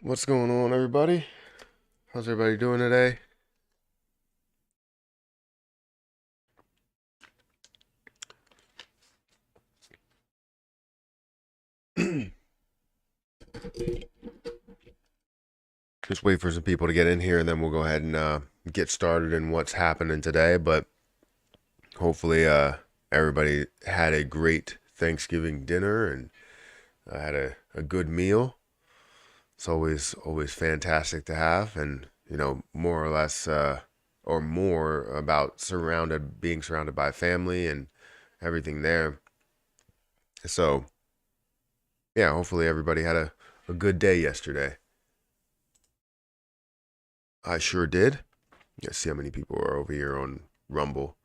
What's going on, everybody? How's everybody doing today? Just wait for some people to get in here, and then we'll go ahead and get started in what's happening today. But hopefully, everybody had a great Thanksgiving dinner and had a good meal. It's always fantastic to have, and more or less, or more about being surrounded by family and everything there. So yeah, hopefully everybody had a good day yesterday. I sure did. Let's see how many people are over here on Rumble.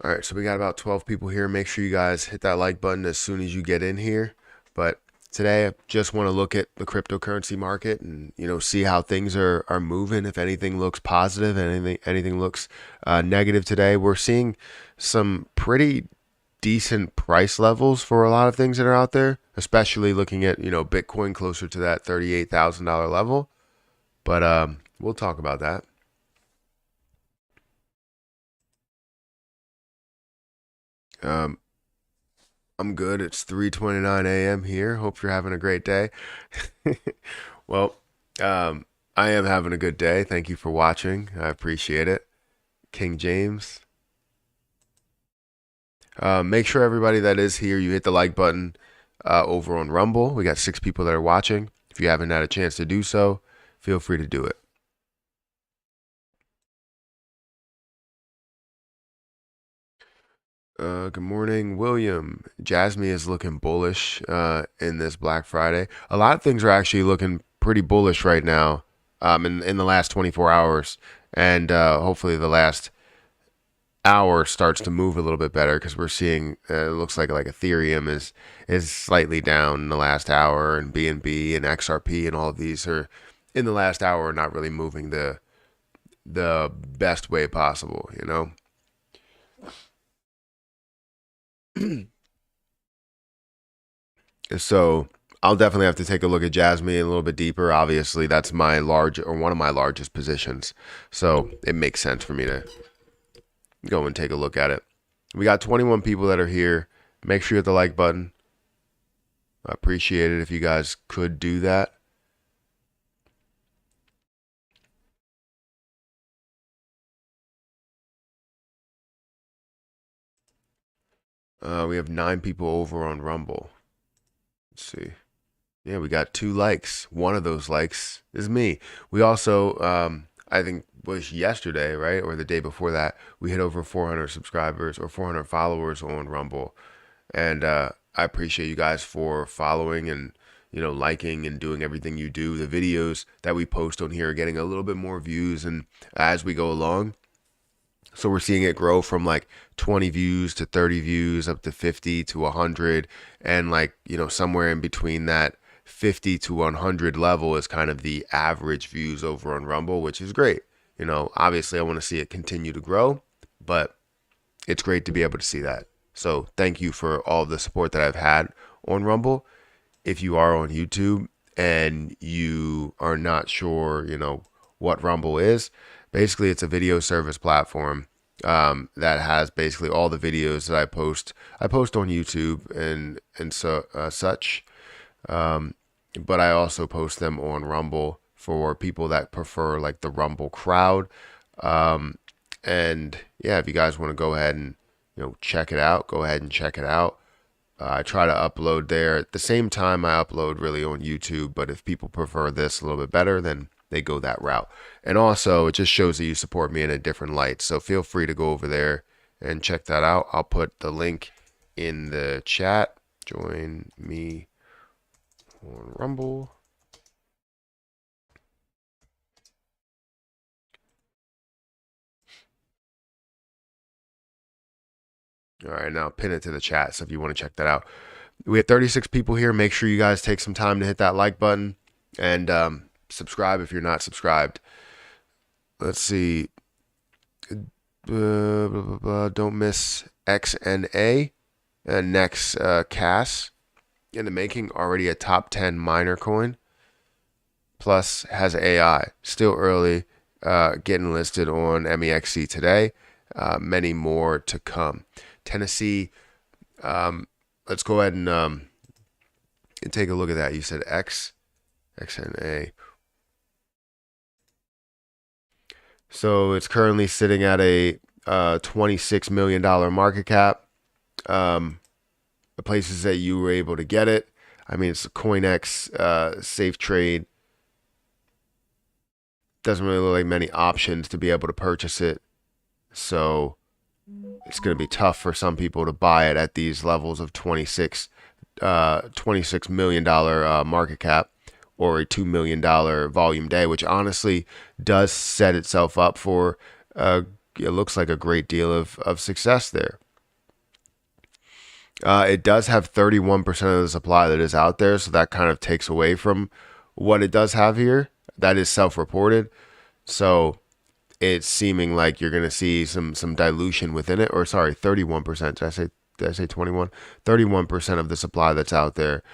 All right, so we got about 12 people here. Make sure you guys hit that like button as soon as you get in here. But today, I just want to look at the cryptocurrency market and see how things are moving. If anything looks positive, and anything looks negative today, we're seeing some pretty decent price levels for a lot of things that are out there, especially looking at Bitcoin closer to that $38,000 level. But we'll talk about that. I'm good. It's 3:29 a.m. here. Hope you're having a great day. Well, I am having a good day. Thank you for watching. I appreciate it. King James. Make sure everybody that is here, you hit the like button over on Rumble. We got 6 people that are watching. If you haven't had a chance to do so, feel free to do it. Good morning, William. Jasmy is looking bullish in this Black Friday. A lot of things are actually looking pretty bullish right now in the last 24 hours. And hopefully the last hour starts to move a little bit better because we're seeing it looks like Ethereum is slightly down in the last hour, and BNB and XRP and all of these are in the last hour not really moving the best way possible, So I'll definitely have to take a look at Jasmy a little bit deeper. Obviously, that's one of my largest positions, so it makes sense for me to go and take a look at it. We got 21 people that are here. Make sure you hit the like button. I appreciate it if you guys could do that. We have 9 people over on Rumble. Let's see. Yeah, we got 2 likes. One of those likes is me. We also, I think was yesterday, right? Or the day before that, we hit over 400 subscribers or 400 followers on Rumble. And I appreciate you guys for following and, liking and doing everything you do. The videos that we post on here are getting a little bit more views and as we go along. So we're seeing it grow from like 20 views to 30 views up to 50 to 100. And somewhere in between that 50 to 100 level is kind of the average views over on Rumble, which is great. Obviously I want to see it continue to grow, but it's great to be able to see that. So thank you for all the support that I've had on Rumble. If you are on YouTube and you are not sure, what Rumble is, basically it's a video service platform that has basically all the videos that I post. I post on YouTube and such, but I also post them on Rumble for people that prefer like the Rumble crowd. And yeah, if you guys want to go ahead and check it out, go ahead and check it out. I try to upload there at the same time I upload really on YouTube, but if people prefer this a little bit better, then they go that route. And also, it just shows that you support me in a different light. So feel free to go over there and check that out. I'll put the link in the chat. Join me on Rumble. All right, now pin it to the chat. So if you want to check that out, we have 36 people here. Make sure you guys take some time to hit that like button. And Subscribe if you're not subscribed. Let's see. Don't miss XNA. Next, Cas in the making, already a top 10 miner coin. Plus has AI. Still early, getting listed on MEXC today. Many more to come. Tennessee, let's go ahead and take a look at that. You said XNA. So it's currently sitting at a $26 million market cap. The places that you were able to get it, I mean, it's a CoinX, safe trade. Doesn't really look like many options to be able to purchase it. So it's going to be tough for some people to buy it at these levels of $26 million market cap or a $2 million volume day, which honestly does set itself up for, it looks like a great deal of success there. It does have 31% of the supply that is out there, so that kind of takes away from what it does have here. That is self-reported, so it's seeming like you're going to see some dilution within it. Or sorry, 31%. Did I say 21? 31% of the supply that's out there.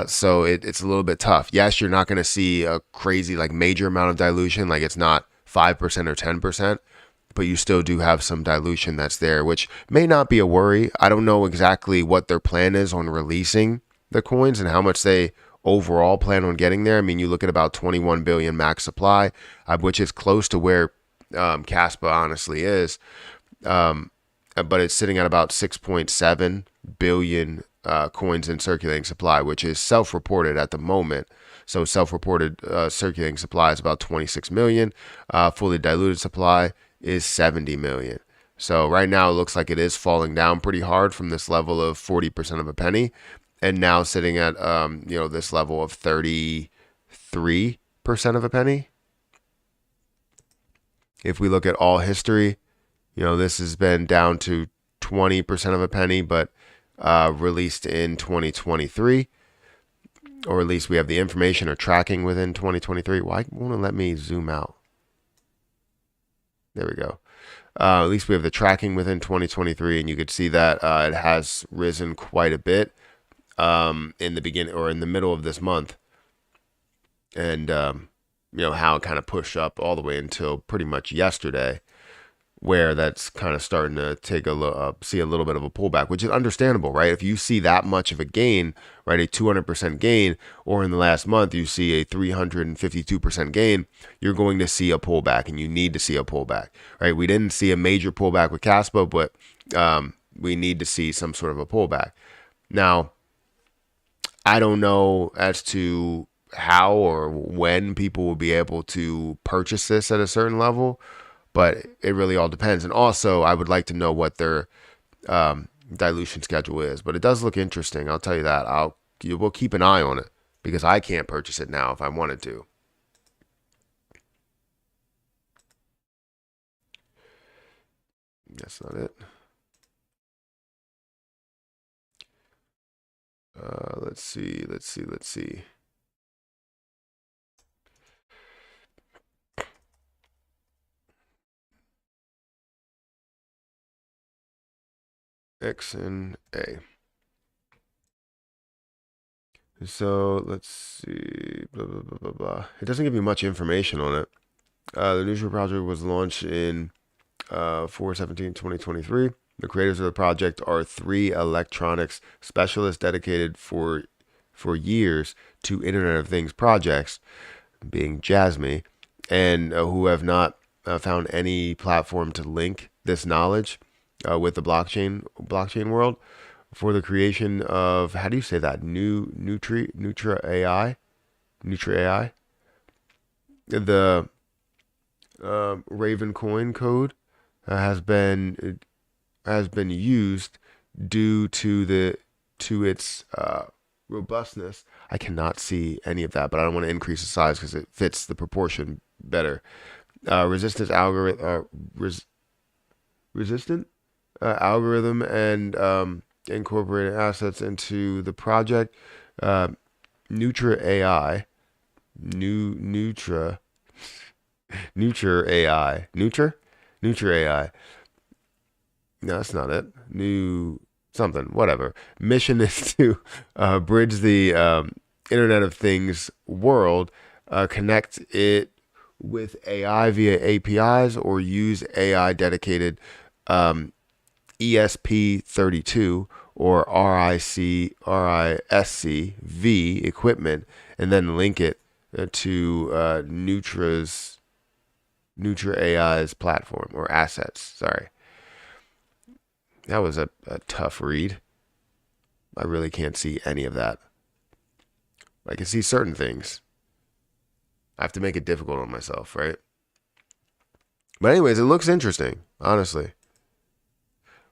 So it's a little bit tough. Yes, you're not going to see a crazy like major amount of dilution, like it's not 5% or 10%. But you still do have some dilution that's there, which may not be a worry. I don't know exactly what their plan is on releasing the coins and how much they overall plan on getting there. I mean, you look at about 21 billion max supply, which is close to where Caspa honestly is. But it's sitting at about 6.7 billion coins in circulating supply, which is self-reported at the moment. So self-reported circulating supply is about 26 million. Fully diluted supply is 70 million. So right now it looks like it is falling down pretty hard from this level of 40% of a penny, and now sitting at this level of 33% of a penny. If we look at all history, this has been down to 20% of a penny, but released in 2023, or at least we have the information or tracking within 2023. Why won't it let me zoom out? There we go. At least we have the tracking within 2023, and you could see that it has risen quite a bit in the beginning or in the middle of this month, and how it kind of pushed up all the way until pretty much yesterday, where that's kind of starting to take see a little bit of a pullback, which is understandable, right? If you see that much of a gain, right, a 200% gain, or in the last month you see a 352% gain, you're going to see a pullback, and you need to see a pullback, right? We didn't see a major pullback with Caspa, but we need to see some sort of a pullback. Now, I don't know as to how or when people will be able to purchase this at a certain level, but it really all depends. And also, I would like to know what their dilution schedule is. But it does look interesting. I'll tell you that. We'll keep an eye on it because I can't purchase it now if I wanted to. That's not it. Let's see. X and A. So let's see. Blah, blah, blah, blah, blah. It doesn't give you much information on it. The Neutral project was launched in 4/17/2023. The creators of the project are 3 electronics specialists dedicated for years to Internet of Things projects, being Jasmy, and who have not found any platform to link this knowledge with the blockchain world for the creation of, how do you say that? Nutra AI. The Raven coin code has been used due to its robustness. I cannot see any of that, but I don't want to increase the size because it fits the proportion better. Resistant algorithm and incorporated assets into the project. Nutra AI, Nutra AI. Nutra AI. No, that's not it. New something, whatever. Mission is to bridge the Internet of Things world, connect it with AI via APIs, or use AI dedicated ESP32 or RISC-V equipment, and then link it to Nutra AI's platform or assets. Sorry. That was a tough read. I really can't see any of that. I can see certain things. I have to make it difficult on myself, right? But anyways, it looks interesting, honestly.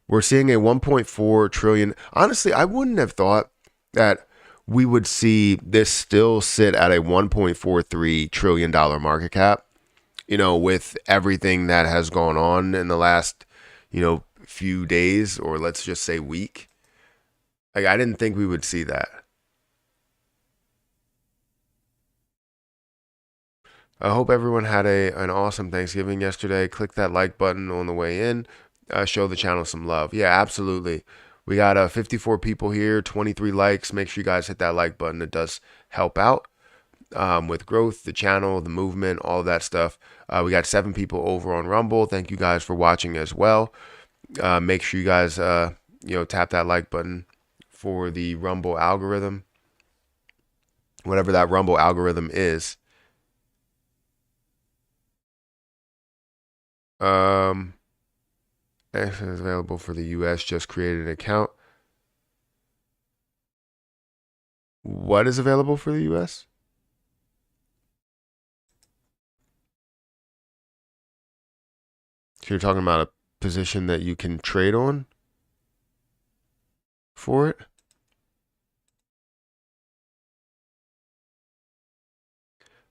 We're seeing a 1.4 trillion. Honestly, I wouldn't have thought that we would see this still sit at a $1.43 trillion market cap, with everything that has gone on in the last, few days, or let's just say week. Like, I didn't think we would see that. I hope everyone had an awesome Thanksgiving yesterday. Click that like button on the way in. Show the channel some love. Yeah, absolutely. We got 54 people here, 23 likes. Make sure you guys hit that like button. It does help out with growth, the channel, the movement, all of that stuff. We got 7 people over on Rumble. Thank you guys for watching as well. Make sure you guys, tap that like button for the Rumble algorithm, whatever that Rumble algorithm is. Access is available for the US. Just created an account. What is available for the US? So you're talking about a position that you can trade on for it?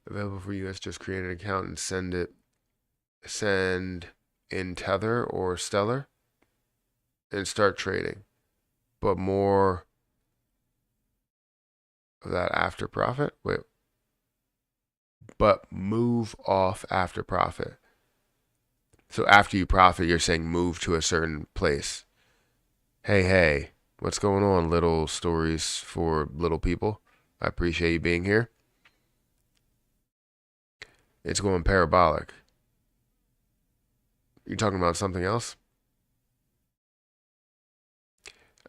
Available for US. Just create an account and send in Tether or Stellar and start trading. But more of that after profit. Wait. But move off after profit. So after you profit, you're saying move to a certain place. Hey, what's going on, little stories for little people? I appreciate you being here. It's going parabolic. You're talking about something else?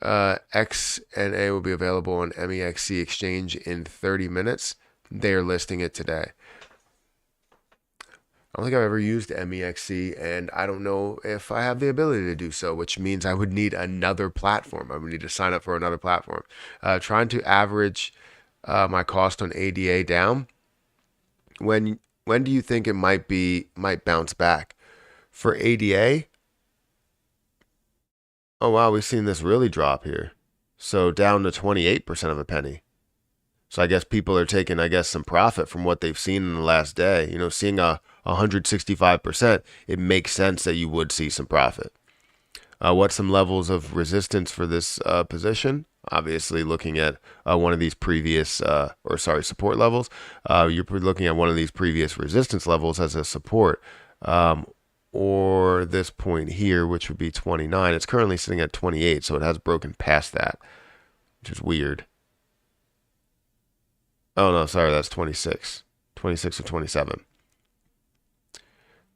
XNA will be available on MEXC exchange in 30 minutes. They are listing it today. I don't think I've ever used MEXC, and I don't know if I have the ability to do so, which means I would need another platform. I would need to sign up for another platform. Trying to average my cost on ADA down. When do you think it might bounce back? For ADA? Oh wow, we've seen this really drop here. So down to 28% of a penny. So I guess people are taking, some profit from what they've seen in the last day. Seeing a 165%, it makes sense that you would see some profit. What's some levels of resistance for this position? Obviously, looking at one of these previous, support levels. You're looking at one of these previous resistance levels as a support. Or this point here, which would be 29. It's currently sitting at 28, so it has broken past that, which is weird. Oh, no, sorry, that's 26. 26 or 27.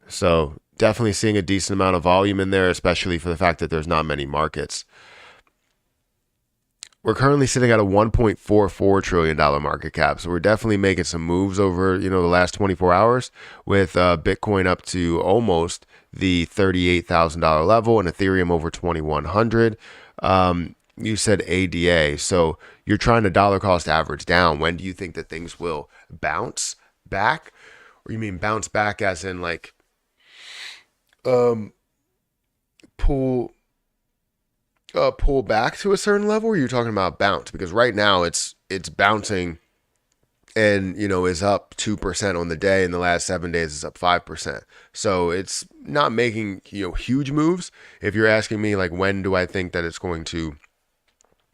So definitely seeing a decent amount of volume in there, especially for the fact that there's not many markets. We're currently sitting at a $1.44 trillion market cap. So we're definitely making some moves over, the last 24 hours with Bitcoin up to almost the $38,000 level and Ethereum over 2,100. You said ADA. So you're trying to dollar cost average down. When do you think that things will bounce back? Or you mean bounce back as in pull back to a certain level, or you're talking about bounce? Because right now it's bouncing and is up 2% on the day. In the last 7 days it's up 5%. So it's not making huge moves. If you're asking me when do I think that it's going to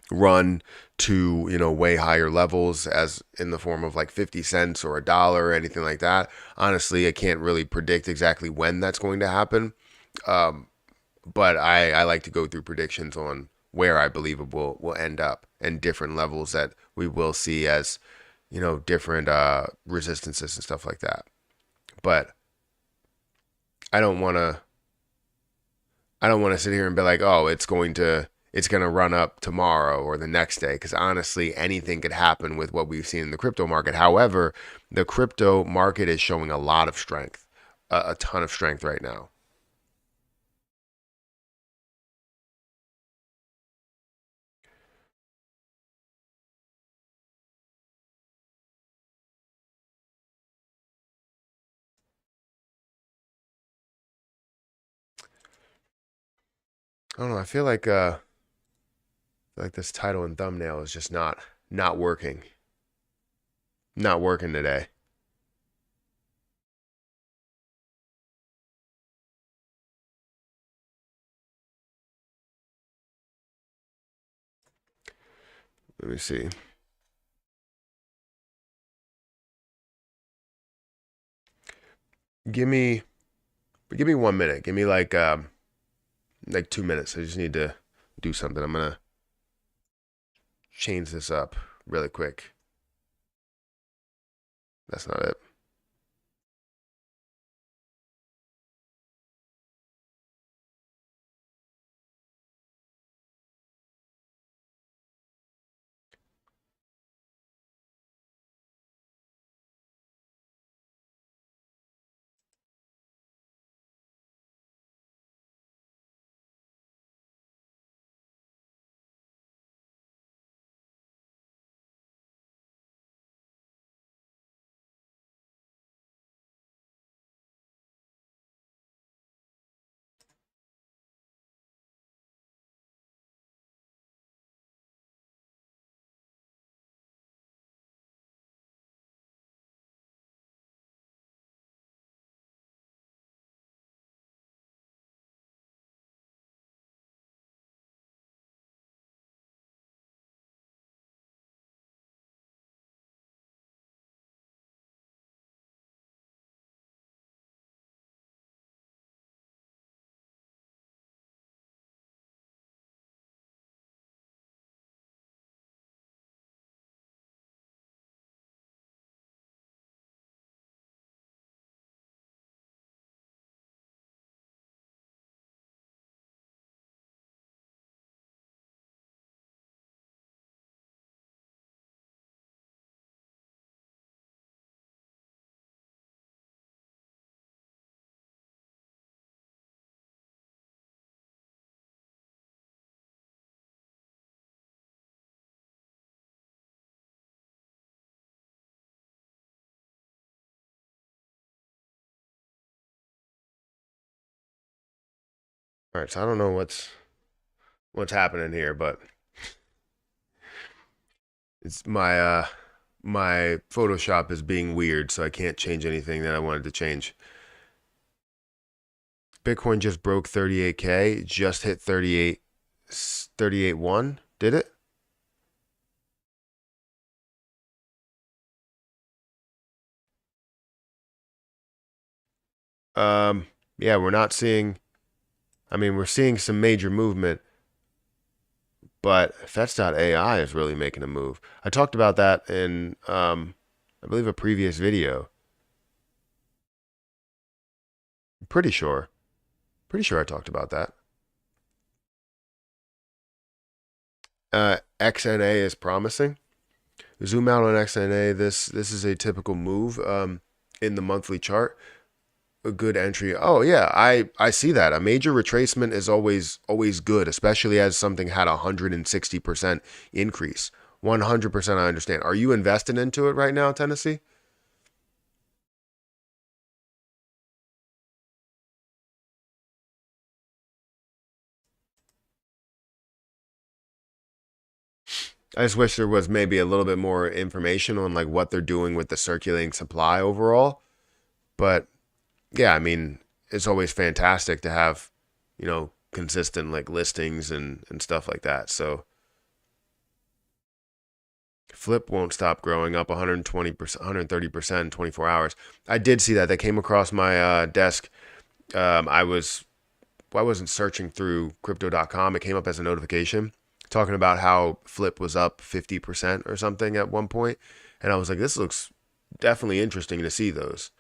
run to, way higher levels, as in the form of like 50 cents or $1 or anything like that. Honestly, I can't really predict exactly when that's going to happen. But I like to go through predictions on where I believe it will end up, and different levels that we will see as, different resistances and stuff like that. But I don't want to sit here and be like, oh, it's going to run up tomorrow or the next day, because honestly, anything could happen with what we've seen in the crypto market. However, the crypto market is showing a lot of strength, a ton of strength right now. I don't know. I feel like this title and thumbnail is just not working. Not working today. Let me see. Give me 1 minute. Give me like 2 minutes. I just need to do something. I'm gonna change this up really quick. That's not it. All right. So I don't know what's happening here, but it's my Photoshop is being weird, so I can't change anything that I wanted to change. Bitcoin just broke 38K, just hit 38.1, did it? Yeah, we're not seeing, I mean, we're seeing some major movement, but Fets.ai is really making a move. I talked about that in, I believe, a previous video. I'm pretty sure. Pretty sure I talked about that. XNA is promising. Zoom out on XNA. This is a typical move in the monthly chart. A good entry. Oh yeah, I see that. A major retracement is always good, especially as something had 160% increase. 100% I understand. Are you invested into it right now, Tennessee? I just wish there was maybe a little bit more information on like what they're doing with the circulating supply overall. But yeah, I mean, it's always fantastic to have, consistent like listings and stuff like that. So Flip won't stop growing, up 120%, 130% in 24 hours. I did see that. That came across my desk. I wasn't searching through crypto.com. It came up as a notification talking about how Flip was up 50% or something at one point. And I was like, this looks definitely interesting to see those.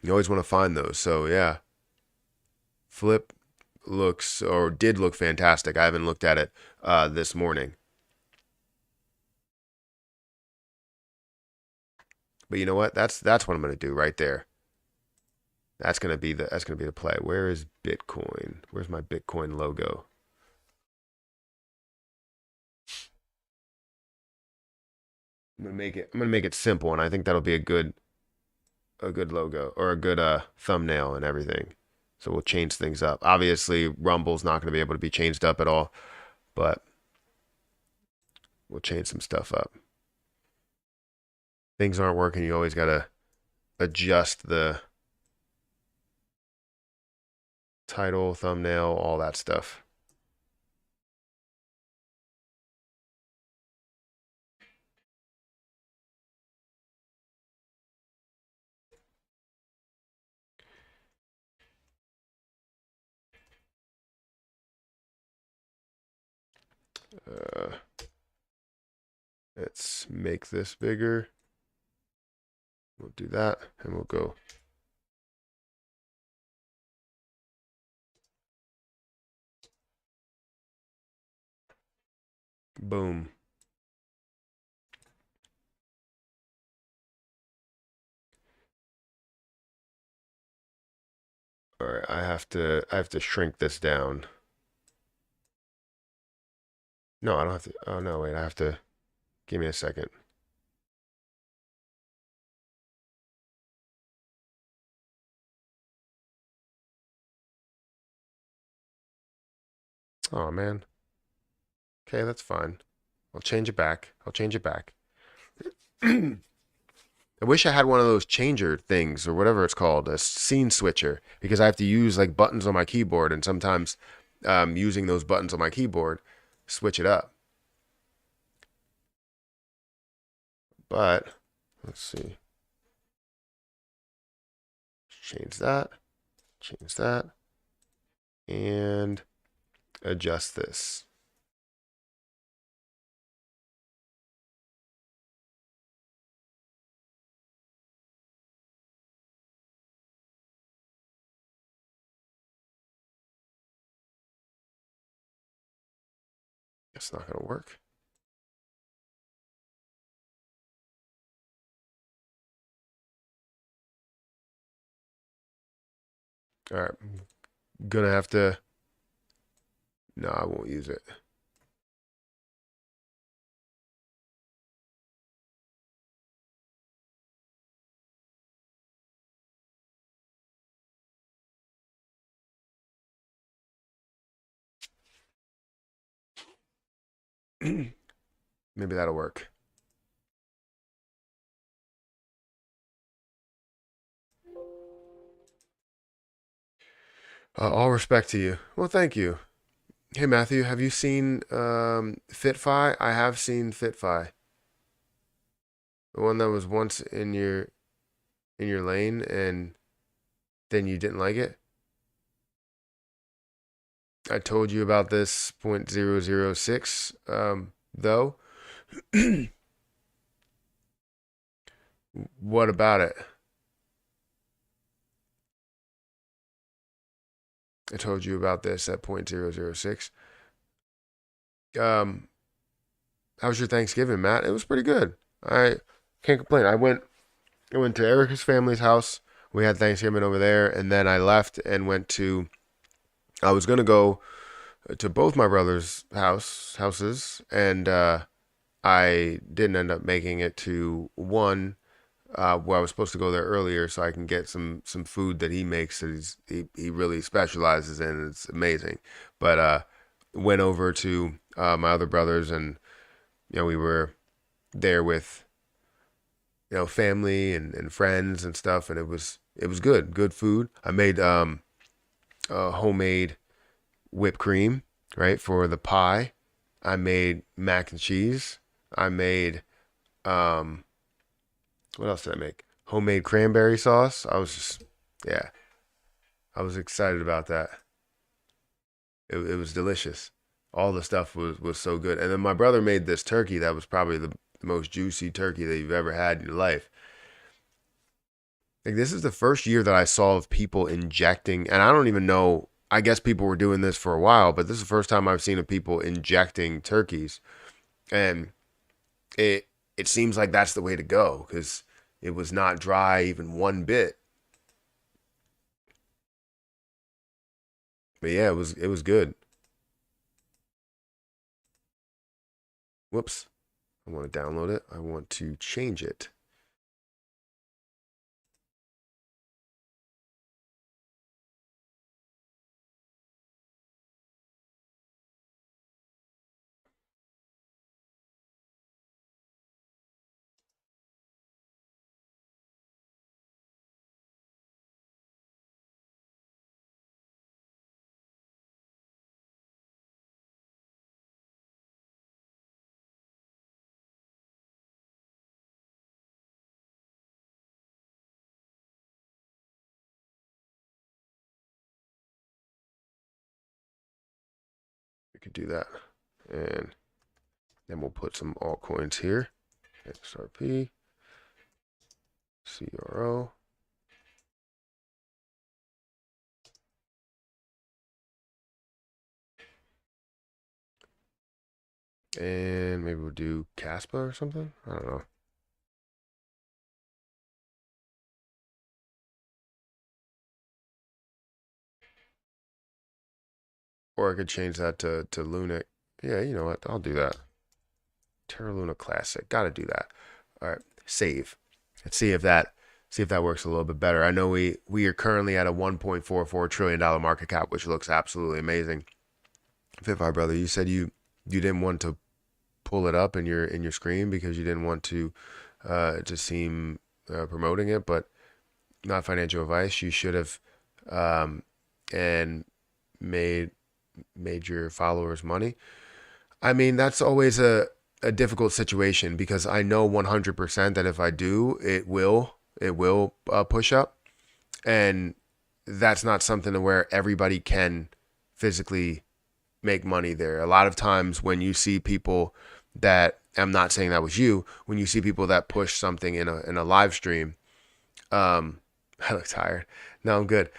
You always want to find those. So yeah, Flip looks, or did look, fantastic. I haven't looked at it this morning. But you know what? That's what I'm gonna do right there. That's gonna be the play. Where is Bitcoin? Where's my Bitcoin logo? I'm gonna make it simple, and I think that'll be a good logo, or a good thumbnail and everything. So we'll change things up. Obviously, Rumble's not gonna be able to be changed up at all, but we'll change some stuff up. Things aren't working, you always gotta adjust the title, thumbnail, all that stuff. Let's make this bigger. We'll do that, and we'll go. Boom. All right, I have to shrink this down. No, I don't have to. Oh no, wait, I have to. Give me a second. Oh man. Okay, that's fine. I'll change it back. I'll change it back. I wish I had one of those changer things, or whatever it's called, a scene switcher, because I have to use like buttons on my keyboard, and sometimes using those buttons on my keyboard switch it up. But let's see. Change that, and adjust this. That's not going to work. All right, I'm gonna have to. No, I won't use it. Maybe that'll work. All respect to you. Well, thank you. Hey, Matthew, have you seen FitFi? I have seen FitFi. The one that was once in your lane, and then you didn't like it. I told you about this 0.006, though. What about it? I told you about this at 0.006. Um, how was your Thanksgiving, Matt? It was pretty good. I can't complain. I went to Erica's family's house. We had Thanksgiving over there, and then I left and went to. I was gonna go to both my brothers' houses, and I didn't end up making it to one where I was supposed to go there earlier, so I can get some food that he makes that he really specializes in. It's amazing. But went over to my other brothers, and we were there with family and friends and stuff, and it was good food. I made homemade whipped cream, right, for the pie. I made mac and cheese. I made what else did I make? Homemade cranberry sauce. Yeah, I was excited about that. It was delicious. All the stuff was so good. And then my brother made this turkey that was probably the most juicy turkey that you've ever had in your life. Like this is the first year that I saw of people injecting, and I don't even know. I guess people were doing this for a while, but this is the first time I've seen of people injecting turkeys, and it seems like that's the way to go because it was not dry even one bit. But yeah, it was good. Whoops. I want to download it. I want to change it. We could do that. And then we'll put some altcoins here. XRP, CRO. And maybe we'll do Caspa or something. I don't know. Or I could change that to Luna. Yeah, you know what? I'll do that. Terra Luna Classic. Gotta do that. All right. Save. Let's see if that works a little bit better. I know we are currently at a $1.44 trillion market cap, which looks absolutely amazing. Fit5 brother, you said you didn't want to pull it up in your screen because you didn't want to seem promoting it, but not financial advice. You should have and made your followers money. I mean, that's always a difficult situation because I know 100% that if I do, it will push up, and that's not something to where everybody can physically make money there. A lot of times when you see people that, I'm not saying that was you, when you see people that push something in a live stream, I look tired. No, I'm good.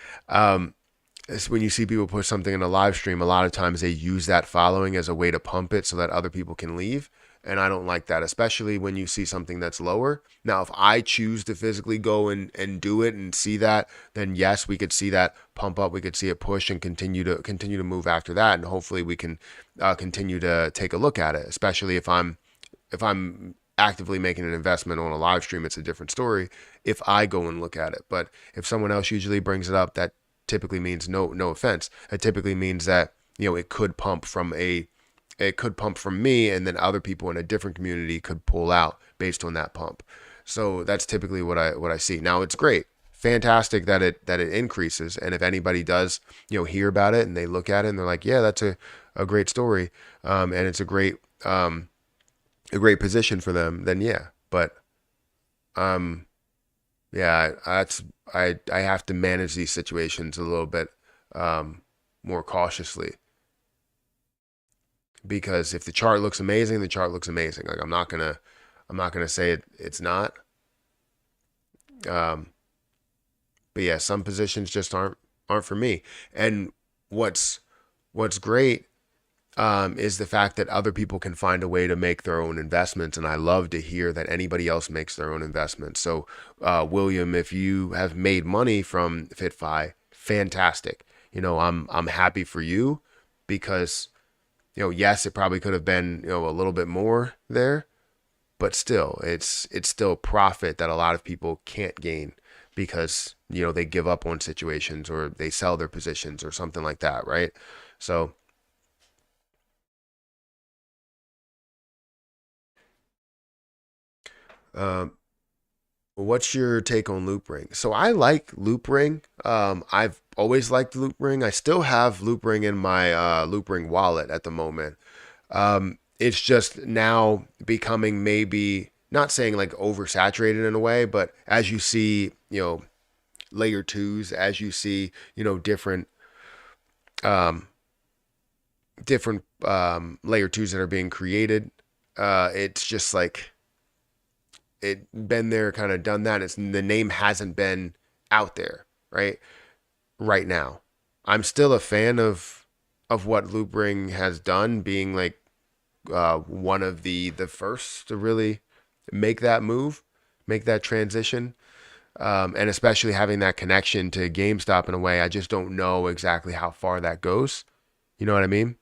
It's when you see people push something in a live stream, a lot of times they use that following as a way to pump it so that other people can leave. And I don't like that, especially when you see something that's lower. Now, if I choose to physically go and do it and see that, then yes, we could see that pump up. We could see it push and continue to move after that. And hopefully we can continue to take a look at it, especially if I'm actively making an investment on a live stream. It's a different story if I go and look at it. But if someone else usually brings it up, that typically means, no offense, it typically means that it could pump from me, and then other people in a different community could pull out based on that pump. So that's typically what I see. Now it's great, fantastic that it increases, and if anybody does hear about it and they look at it and they're like, yeah, that's a great story, and it's a great position for them, then yeah. But yeah, I have to manage these situations a little bit more cautiously, because if the chart looks amazing, the chart looks amazing. Like I'm not gonna say it's not. Um, but yeah, some positions just aren't for me. And what's great is the fact that other people can find a way to make their own investments. And I love to hear that anybody else makes their own investments. So, William, if you have made money from FitFi, fantastic. I'm happy for you because, yes, it probably could have been, a little bit more there, but still, it's still profit that a lot of people can't gain because, they give up on situations or they sell their positions or something like that, right? So, um, what's your take on loop ring? So I like loop ring. I've always liked loop ring. I still have loop ring in my loop ring wallet at the moment. it's just now becoming, maybe not saying like oversaturated in a way, but as you see, layer twos, as you see, um, different layer twos that are being created, it's just like it been there, kind of done that. It's the name hasn't been out there, right? Right now, I'm still a fan of what Loopring has done, being like one of the first to really make that move, make that transition, and especially having that connection to GameStop in a way. I just don't know exactly how far that goes. You know what I mean?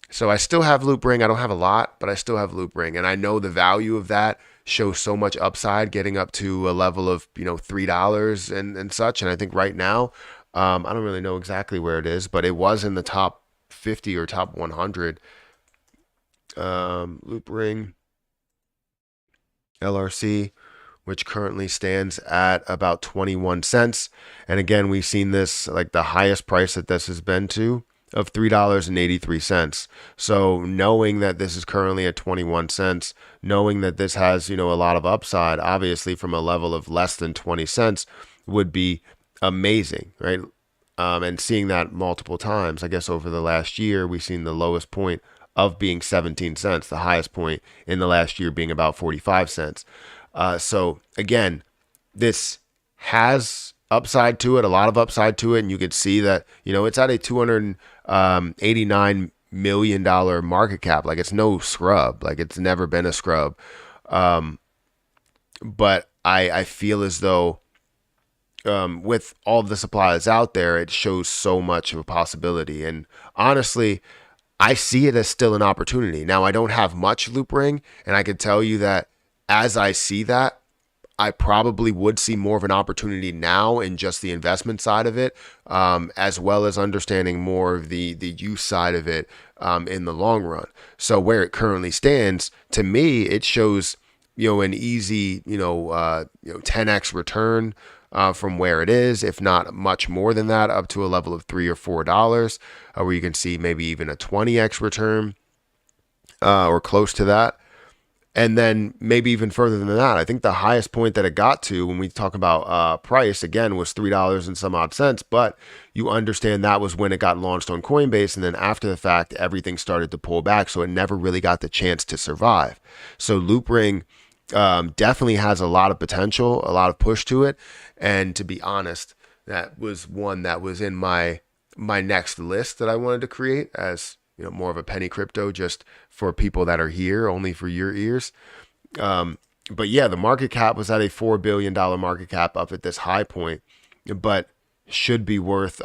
So I still have Loopring. I don't have a lot, but I still have Loopring, and I know the value of that shows so much upside, getting up to a level of $3 and such. And I think right now, I don't really know exactly where it is, but it was in the top 50 or top 100. Loopring LRC, which currently stands at about 21 cents. And again, we've seen this, like the highest price that this has been to, of $3.83. So knowing that this is currently at 21 cents, knowing that this has, a lot of upside, obviously from a level of less than 20 cents would be amazing, right? And seeing that multiple times, I guess over the last year, we've seen the lowest point of being 17 cents, the highest point in the last year being about 45 cents. So again, this has upside to it, a lot of upside to it, and you could see that it's at a $289 million market cap. Like, it's no scrub. Like, it's never been a scrub. But I feel as though with all the supply that's out there, it shows so much of a possibility. And honestly, I see it as still an opportunity. Now, I don't have much loop ring, and I can tell you that as I see that, I probably would see more of an opportunity now in just the investment side of it, as well as understanding more of the use side of it in the long run. So where it currently stands, to me, it shows an easy 10x return from where it is, if not much more than that, up to a level of $3 or $4, where you can see maybe even a 20x return or close to that. And then maybe even further than that. I think the highest point that it got to when we talk about price, again, was $3 and some odd cents. But you understand that was when it got launched on Coinbase. And then after the fact, everything started to pull back. So it never really got the chance to survive. So Loopring definitely has a lot of potential, a lot of push to it. And to be honest, that was one that was in my next list that I wanted to create as more of a penny crypto, just for people that are here, only for your ears. But yeah, the market cap was at a $4 billion market cap up at this high point, but should be worth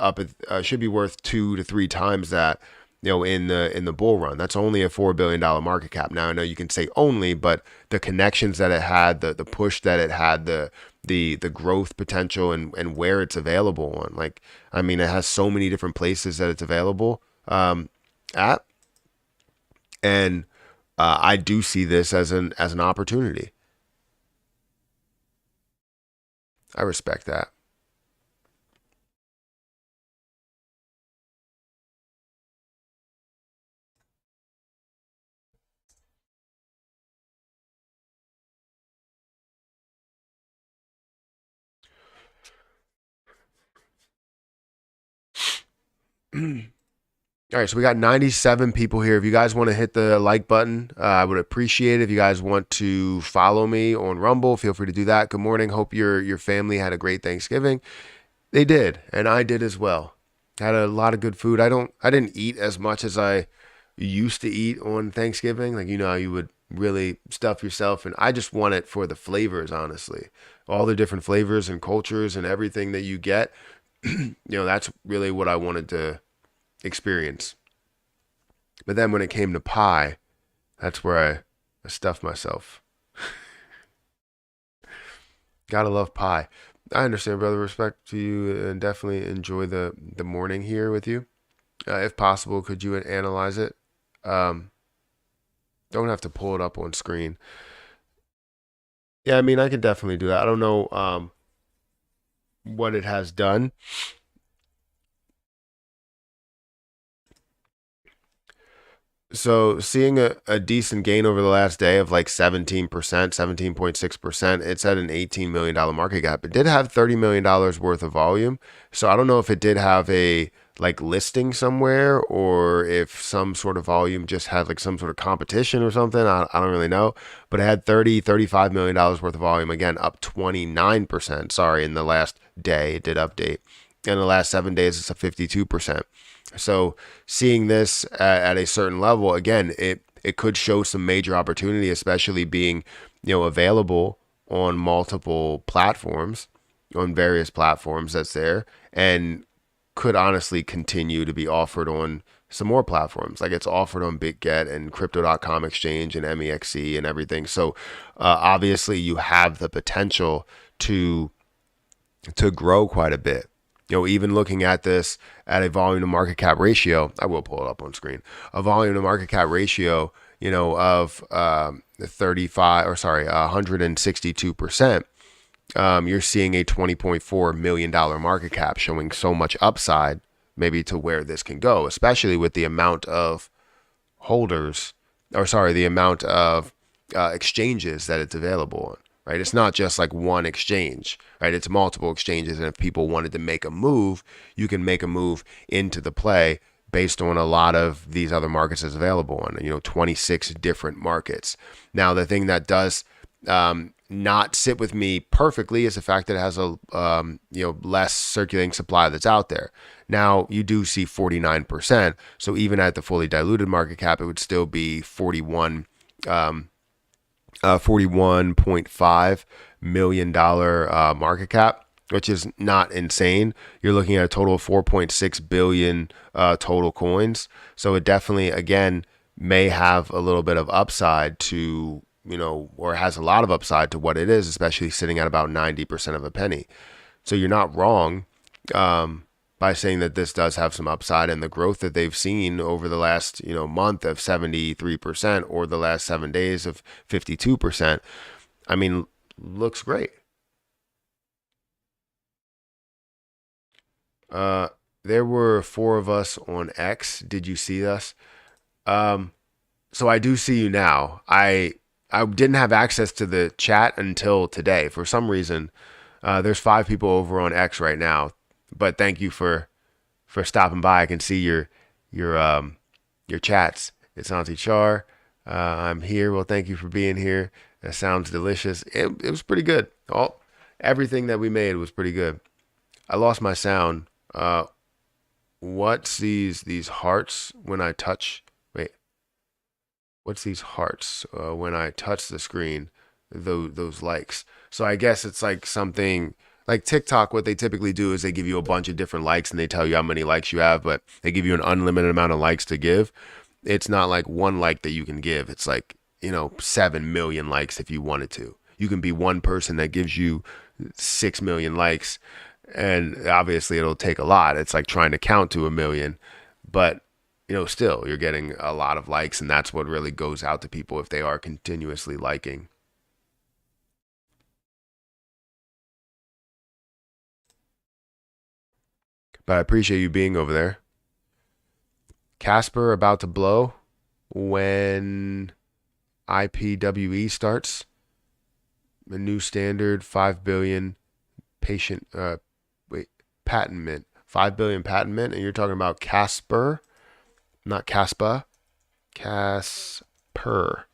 should be worth 2 to 3 times that, in the bull run. That's only a $4 billion market cap. Now, I know you can say only, but the connections that it had, the push that it had, the growth potential, and where it's available on. Like, I mean, it has so many different places that it's available at, and I do see this as an opportunity. I respect that. All right, so we got 97 people here. If you guys want to hit the like button, I would appreciate it. If you guys want to follow me on Rumble, feel free to do that. Good morning. Hope your family had a great Thanksgiving. They did, and I did as well. Had a lot of good food. I didn't eat as much as I used to eat on Thanksgiving. Like, how you would really stuff yourself, and I just want it for the flavors, honestly. All the different flavors and cultures and everything that you get. That's really what I wanted to experience. But then when it came to pie, that's where I stuffed myself. Gotta love pie. I understand, brother. Respect to you, and definitely enjoy the morning here with you. If possible, could you analyze it? Um, don't have to pull it up on screen. Yeah, I mean, I can definitely do that. I don't know what it has done. So seeing a decent gain over the last day of like 17%, 17.6%, it's at an $18 million market cap. It did have $30 million worth of volume. So I don't know if it did have a like listing somewhere or if some sort of volume just had like some sort of competition or something. I don't really know. But it had $35 million worth of volume, again, up 29%. Sorry, in the last day, it did update. In the last 7 days, it's a 52%. So seeing this at a certain level, again, it could show some major opportunity, especially being, available on multiple platforms, on various platforms that's there, and could honestly continue to be offered on some more platforms. Like it's offered on BitGet and Crypto.com Exchange and MEXC and everything. So obviously you have the potential to grow quite a bit. Even looking at this at a volume to market cap ratio, I will pull it up on screen. A volume to market cap ratio, of 162%. You're seeing a $20.4 million market cap, showing so much upside, maybe to where this can go, especially with the amount of holders, or sorry, the amount of exchanges that it's available on, right? It's not just like one exchange, right? It's multiple exchanges. And if people wanted to make a move, you can make a move into the play based on a lot of these other markets that's available on, 26 different markets. Now, the thing that does not sit with me perfectly is the fact that it has a less circulating supply that's out there. Now you do see 49%, so even at the fully diluted market cap, it would still be 41.5 million dollar market cap, which is not insane. You're looking at a total of 4.6 billion total coins, so it definitely, again, may have a little bit of upside to, or has a lot of upside to what it is, especially sitting at about 90% of a penny. So you're not wrong by saying that this does have some upside, and the growth that they've seen over the last, month of 73% or the last 7 days of 52%, I mean, looks great. There were 4 of us on X. Did you see us? Um, so I do see you now. I didn't have access to the chat until today. For some reason, there's 5 people over on X right now. But thank you for stopping by. I can see your chats. It's Auntie Char. I'm here. Well, thank you for being here. That sounds delicious. It was pretty good. Everything that we made was pretty good. I lost my sound. What's these hearts when I touch? Wait, what's these hearts when I touch the screen? Those likes. So I guess it's like something like TikTok. What they typically do is they give you a bunch of different likes and they tell you how many likes you have, but they give you an unlimited amount of likes to give. It's not like one like that you can give. It's like, 7 million likes if you wanted to. You can be one person that gives you 6 million likes, and obviously it'll take a lot. It's like trying to count to a million, but still you're getting a lot of likes, and that's what really goes out to people if they are continuously liking. But I appreciate you being over there. Casper about to blow when IPWE starts. A new standard, 5 billion patient patent mint. 5 billion patent mint, and you're talking about Casper, not Caspa. Casper.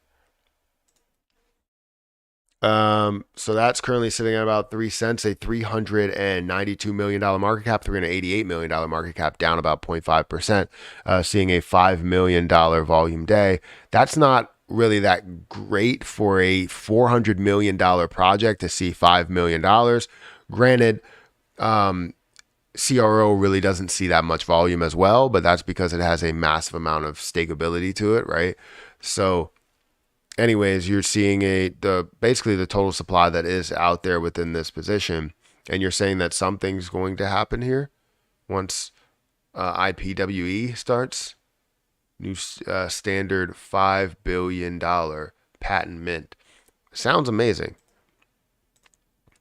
So that's currently sitting at about 3 cents, a $392 million market cap, $388 million market cap, down about 0.5%, seeing a $5 million volume day. That's not really that great for a $400 million project to see $5 million. Granted, CRO really doesn't see that much volume as well, but that's because it has a massive amount of stakeability to it, right? So anyways, you're seeing basically the total supply that is out there within this position, and you're saying that something's going to happen here once IPWE starts. New standard $5 billion patent mint. Sounds amazing.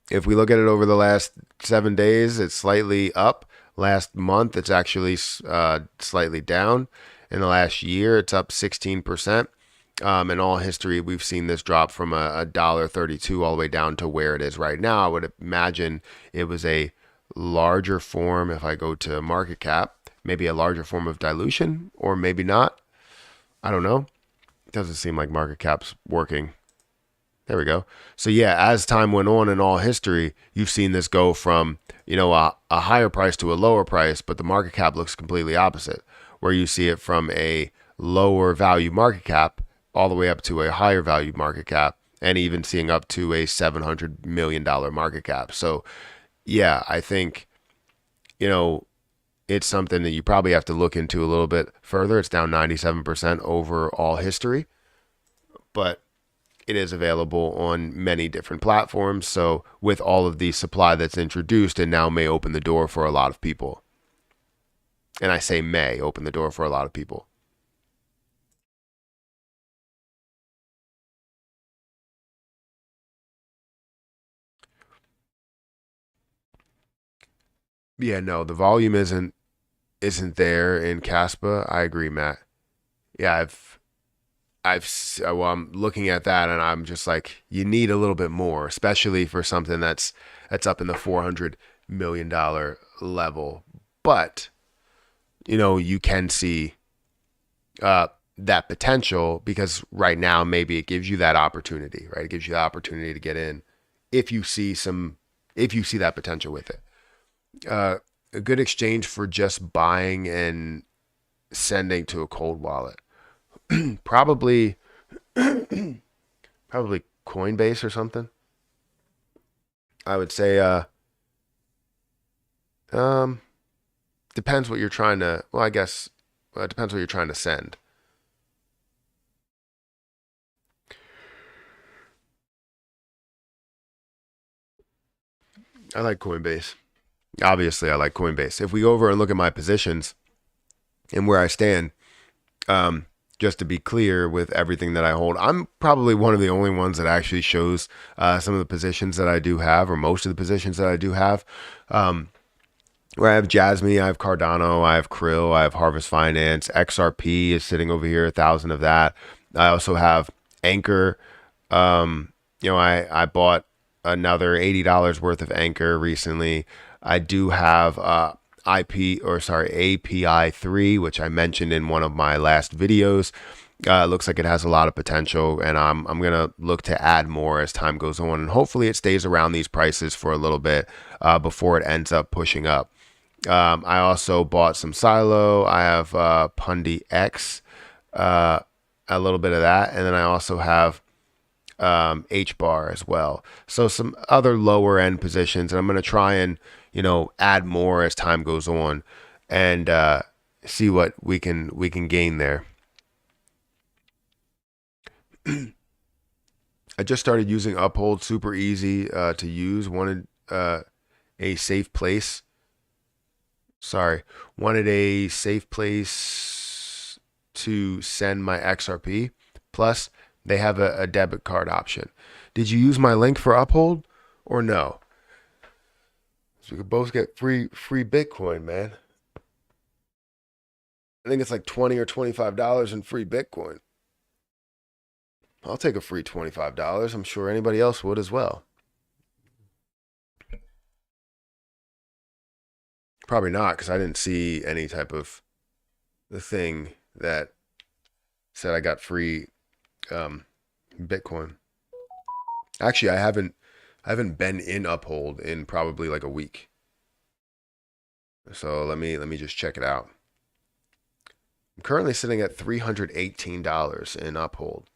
If we look at it over the last 7 days, it's slightly up. Last month, it's actually slightly down. In the last year, it's up 16%. In all history, we've seen this drop from a $1.32 all the way down to where it is right now. I would imagine it was a larger form, if I go to market cap, maybe a larger form of dilution, or maybe not. I don't know. It doesn't seem like market cap's working. There we go. So yeah, as time went on in all history, you've seen this go from, a higher price to a lower price, but the market cap looks completely opposite, where you see it from a lower value market cap all the way up to a higher value market cap, and even seeing up to a $700 million market cap. So yeah, I think, it's something that you probably have to look into a little bit further. It's down 97% over all history, but it is available on many different platforms. So with all of the supply that's introduced, it now may open the door for a lot of people. And I say may open the door for a lot of people. Yeah, no, the volume isn't there in Caspa. I agree, Matt. Yeah, well, I'm looking at that and I'm just like, you need a little bit more, especially for something that's up in the $400 million level. But you can see that potential, because right now maybe it gives you that opportunity, right? It gives you the opportunity to get in if you see that potential with it. A good exchange for just buying and sending to a cold wallet. Probably Coinbase or something. I would say um depends what you're trying to, well, I guess it depends what you're trying to send. I like Coinbase. Obviously, I like Coinbase. If we go over and look at my positions and where I stand, um, just to be clear with everything that I hold, I'm probably one of the only ones that actually shows some of the positions that I do have, or most of the positions that I do have. Where I have Jasmy, I have Cardano, I have Krill, I have Harvest Finance, XRP is sitting over here, 1,000 of that. I also have Anchor. I bought another $80 worth of Anchor recently. I do have API 3, which I mentioned in one of my last videos. It looks like it has a lot of potential, and I'm gonna look to add more as time goes on, and hopefully it stays around these prices for a little bit before it ends up pushing up. I also bought some Silo. I have Pundi X, a little bit of that, and then I also have H bar as well. So some other lower end positions, and I'm going to try and add more as time goes on, and see what we can gain there. I just started using Uphold, super easy to use. Wanted a safe place. Sorry, wanted a safe place to send my XRP. Plus, they have a debit card option. Did you use my link for Uphold or no? So we could both get free Bitcoin, man. I think it's like $20 or $25 in free Bitcoin. I'll take a free $25. I'm sure anybody else would as well. Probably not, because I didn't see any type of the thing that said I got free Bitcoin. Actually, I haven't been in Uphold in probably like a week. So let me just check it out. I'm currently sitting at $318 in Uphold.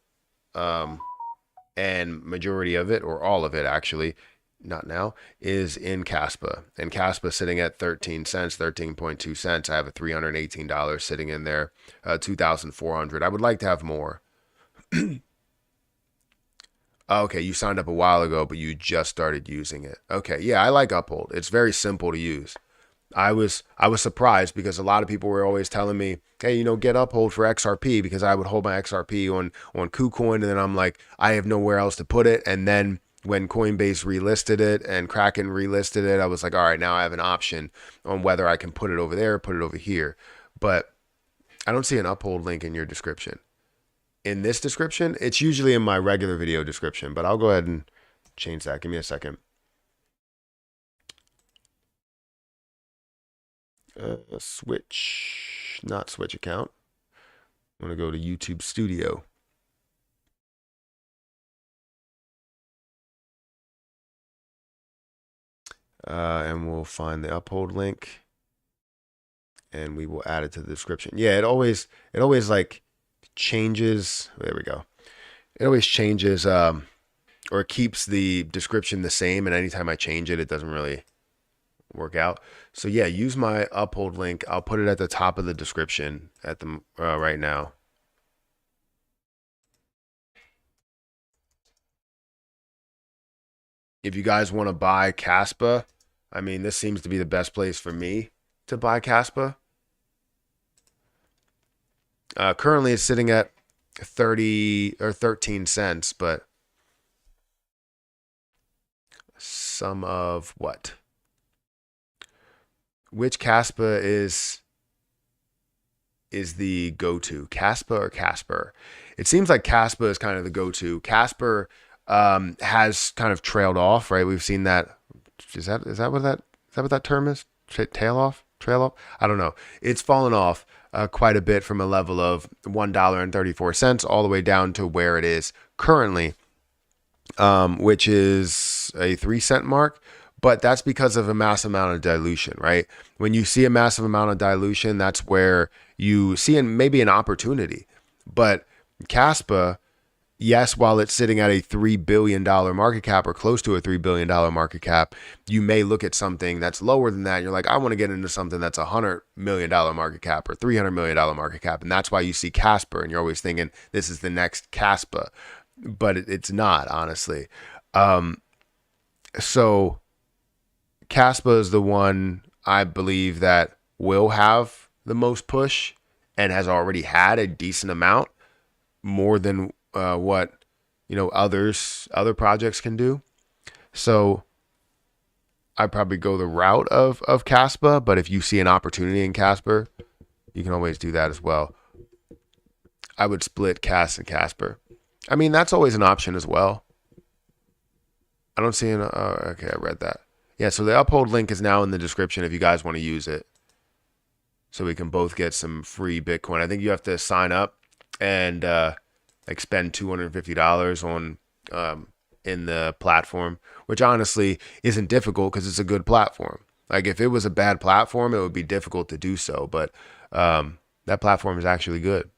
And majority of it, or all of it actually, not now, is in Caspa. And Caspa sitting at 13 cents, 13.2 cents. I have a $318 sitting in there, 2,400. I would like to have more. Okay, you signed up a while ago, but you just started using it. Okay, yeah, I like Uphold. It's very simple to use. I was surprised because a lot of people were always telling me, hey, get Uphold for XRP, because I would hold my XRP on KuCoin, and then I'm like, I have nowhere else to put it. And then when Coinbase relisted it and Kraken relisted it, I was like, all right, now I have an option on whether I can put it over there or put it over here. But I don't see an uphold link in your description. In this description, it's usually in my regular video description, but I'll go ahead and change that. Give me a second. Switch, not switch account. I'm going to go to YouTube Studio. And we'll find the uphold link and we will add it to the description. Yeah, it always like changes. There we go. It always changes, or it keeps the description the same. And anytime I change it, it doesn't really work out. So yeah, use my uphold link. I'll put it at the top of the description at the right now. If you guys want to buy Caspa, I mean, this seems to be the best place for me to buy Caspa. Currently, it's sitting at 30 or 13 cents, but some of what? Which Caspa is the go-to? Caspa or Casper? It seems like Caspa is kind of the go-to. Casper has kind of trailed off, right? We've seen that. Is that what that term is? Trail off? I don't know. It's fallen off quite a bit from a level of $1.34 all the way down to where it is currently, which is a 3-cent mark. But that's because of a massive amount of dilution, right? When you see a massive amount of dilution, that's where you see maybe an opportunity. But Caspa, yes, while it's sitting at a $3 billion market cap or close to a $3 billion market cap, you may look at something that's lower than that. And you're like, I want to get into something that's $100 million market cap or $300 million market cap. And that's why you see Casper. And you're always thinking this is the next Caspa. But it's not, honestly. So Caspa is the one I believe that will have the most push and has already had a decent amount, more than what other projects can do. So I'd probably go the route of Caspa, but if you see an opportunity in Casper, you can always do that as well. I would split Cas and Casper. I mean, that's always an option as well. I don't see an okay, I read that. Yeah, so the uphold link is now in the description if you guys want to use it. So we can both get some free Bitcoin. I think you have to sign up and spend $250 on in the platform, which honestly isn't difficult because it's a good platform. Like if it was a bad platform, it would be difficult to do so, but that platform is actually good.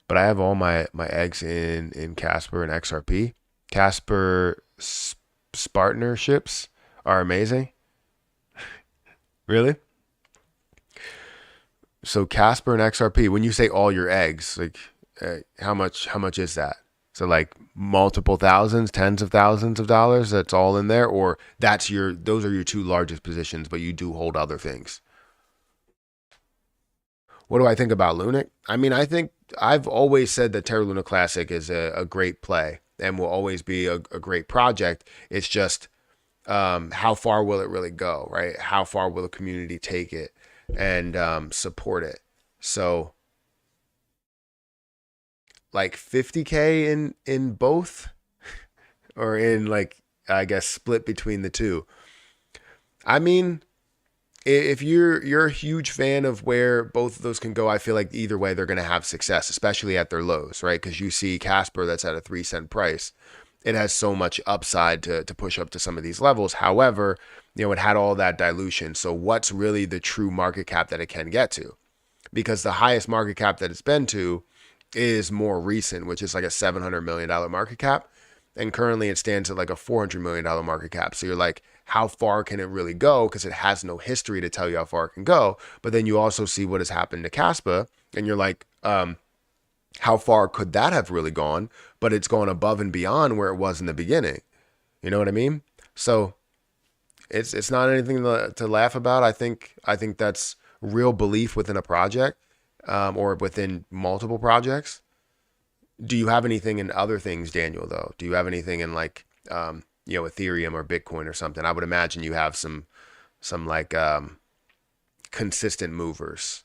But I have all my eggs in Casper and XRP. Casper partnerships are amazing. Really? So Casper and XRP, when you say all your eggs, like how much is that? So like multiple thousands, tens of thousands of dollars, that's all in there, or those are your two largest positions, but you do hold other things. What do I think about Lunic? I mean, I think I've always said that Terra Luna Classic is a great play and will always be a great project. It's just how far will it really go, right? How far will the community take it and support it? So like 50K in both, or in like, I guess, split between the two. I mean, if you're a huge fan of where both of those can go, I feel like either way they're going to have success, especially at their lows, right? Because you see Casper that's at a 3-cent price. It has so much upside to push up to some of these levels. However, it had all that dilution. So what's really the true market cap that it can get to? Because the highest market cap that it's been to is more recent, which is like a $700 million market cap. And currently it stands at like a $400 million market cap. So you're like, how far can it really go? Because it has no history to tell you how far it can go. But then you also see what has happened to Caspa, and you're like, how far could that have really gone? But it's gone above and beyond where it was in the beginning. You know what I mean? So it's not anything to laugh about. I think that's real belief within a project, or within multiple projects. Do you have anything in other things, Daniel, though? Do you have anything in like, Ethereum or Bitcoin or something? I would imagine you have some like, consistent movers.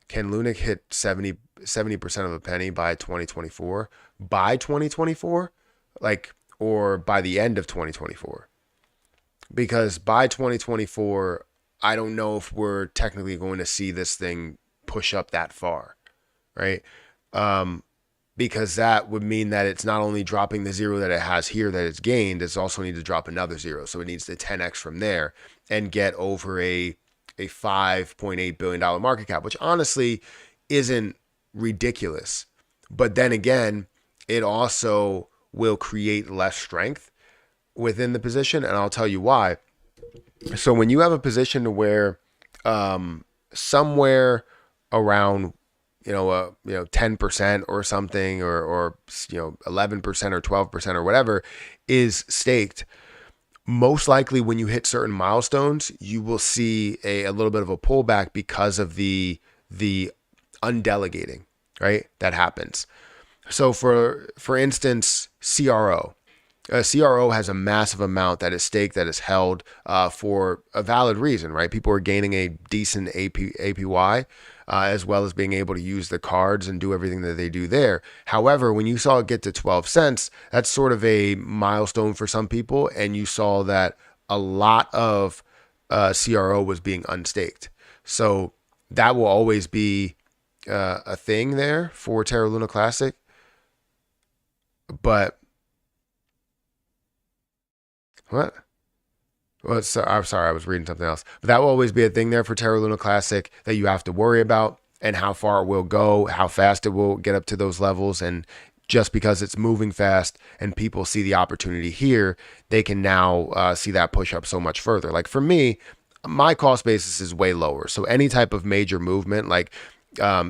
Can Luna hit 70% of a penny by 2024? By 2024? Like, or by the end of 2024? Because by 2024, I don't know if we're technically going to see this thing push up that far, right? Because that would mean that it's not only dropping the zero that it has here that it's gained, it's also need to drop another zero. So it needs to 10x from there and get over a $5.8 billion market cap, which honestly isn't ridiculous. But then again, it also will create less strength within the position. And I'll tell you why. So when you have a position to where somewhere around 10% or something, or 11% or 12% or whatever is staked, most likely when you hit certain milestones, you will see a little bit of a pullback because of the undelegating, right? That happens. So for instance, CRO. CRO has a massive amount that is staked, that is held for a valid reason, right? People are gaining a decent APY, as well as being able to use the cards and do everything that they do there. However, when you saw it get to 12 cents, that's sort of a milestone for some people, and you saw that a lot of CRO was being unstaked. So that will always be a thing there for Terra Luna Classic. But what? Well, I'm sorry, I was reading something else. But that will always be a thing there for Terra Luna Classic that you have to worry about, and how far it will go, how fast it will get up to those levels. And just because it's moving fast and people see the opportunity here, they can now see that push up so much further. Like for me, my cost basis is way lower. So any type of major movement, like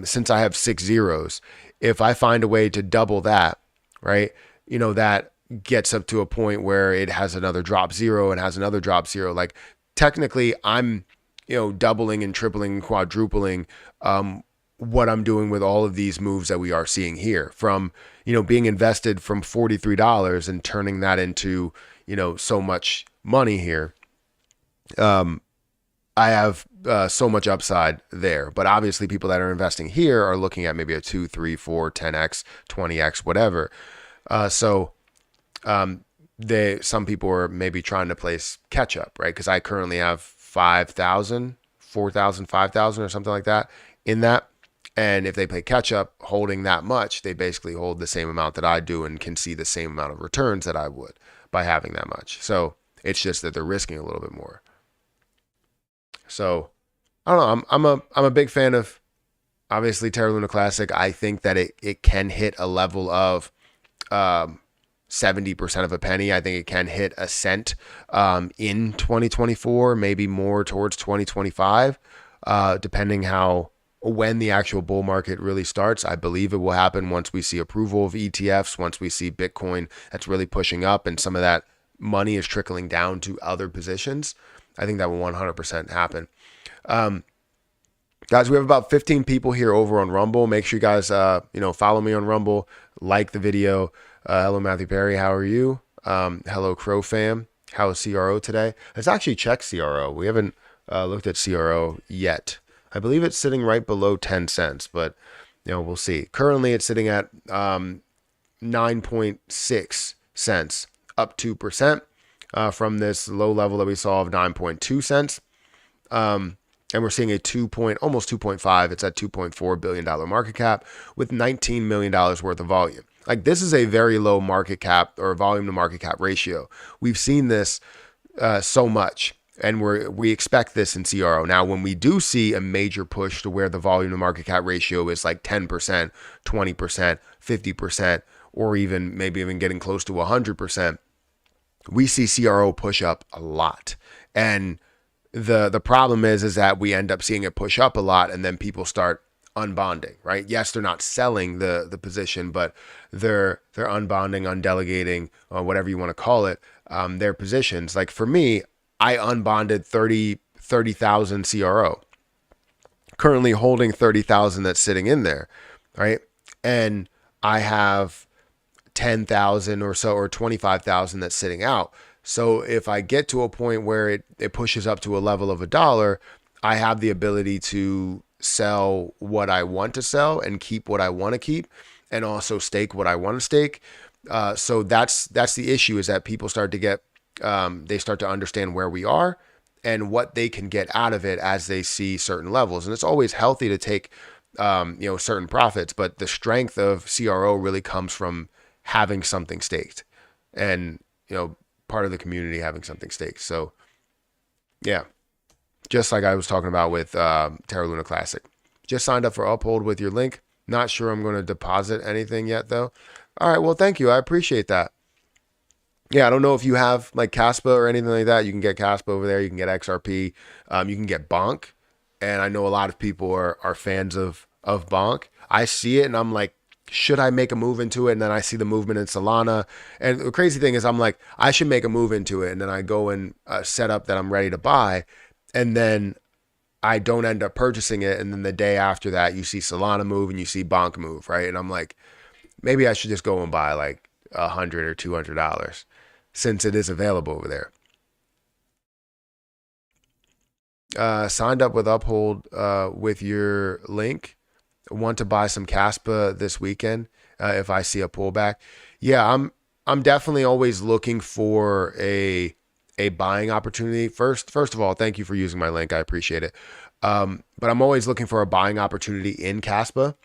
since I have 6 zeros, if I find a way to double that, right, that gets up to a point where it has another drop zero and has another drop zero. Like technically I'm, doubling and tripling and quadrupling what I'm doing with all of these moves that we are seeing here, from, being invested from $43 and turning that into, so much money here. I have so much upside there, but obviously people that are investing here are looking at maybe a 2, 3, 4, 10x, 20x, whatever. Some people are maybe trying to place catch up, right? Because I currently have 5,000, 4,000, 5,000 or something like that in that. And if they play catch up holding that much, they basically hold the same amount that I do and can see the same amount of returns that I would by having that much. So it's just that they're risking a little bit more. So I don't know. I'm a big fan of obviously Terra Luna Classic. I think that it can hit a level of 70% of a penny. I think it can hit a cent in 2024, maybe more towards 2025, depending when the actual bull market really starts. I believe it will happen once we see approval of ETFs, once we see Bitcoin that's really pushing up and some of that money is trickling down to other positions. I think that will 100% happen. Guys, we have about 15 people here over on Rumble. Make sure you guys, follow me on Rumble, like the video. Hello, Matthew Perry. How are you? Hello, Crow Fam. How is CRO today? Let's actually check CRO. We haven't looked at CRO yet. I believe it's sitting right below 10 cents, but we'll see. Currently, it's sitting at 9.6 cents, up 2% from this low level that we saw of 9.2 cents. And we're seeing almost 2.5. It's at $2.4 billion market cap with $19 million worth of volume. Like this is a very low market cap or volume to market cap ratio. We've seen this so much, and we expect this in CRO. Now, when we do see a major push to where the volume to market cap ratio is like 10%, 20%, 50%, or maybe even getting close to 100%, we see CRO push up a lot. And the problem is that we end up seeing it push up a lot, and then people start unbonding, right? Yes, they're not selling the position, but they're unbonding, undelegating, whatever you want to call it, their positions. Like for me, I unbonded 30,000 CRO, currently holding 30,000 that's sitting in there, right? And I have 10,000 or so, or 25,000 that's sitting out. So if I get to a point where it pushes up to a level of $1, I have the ability to sell what I want to sell and keep what I want to keep, and also stake what I want to stake. So that's the issue, is that people start to get they start to understand where we are and what they can get out of it as they see certain levels. And it's always healthy to take certain profits, but the strength of CRO really comes from having something staked, and part of the community having something staked. So yeah, just like I was talking about with Terra Luna Classic. Just signed up for Uphold with your link. Not sure I'm going to deposit anything yet, though. All right, well, thank you. I appreciate that. Yeah, I don't know if you have like Caspa or anything like that. You can get Caspa over there. You can get XRP. You can get Bonk. And I know a lot of people are fans of Bonk. I see it and I'm like, should I make a move into it? And then I see the movement in Solana. And the crazy thing is I'm like, I should make a move into it. And then I go and set up that I'm ready to buy. And then I don't end up purchasing it. And then the day after that, you see Solana move and you see Bonk move, right? And I'm like, maybe I should just go and buy like $100 or $200 since it is available over there. Signed up with Uphold with your link. Want to buy some Caspa this weekend if I see a pullback. Yeah, I'm definitely always looking for a buying opportunity. First of all, thank you for using my link. I appreciate it. But I'm always looking for a buying opportunity in Caspa.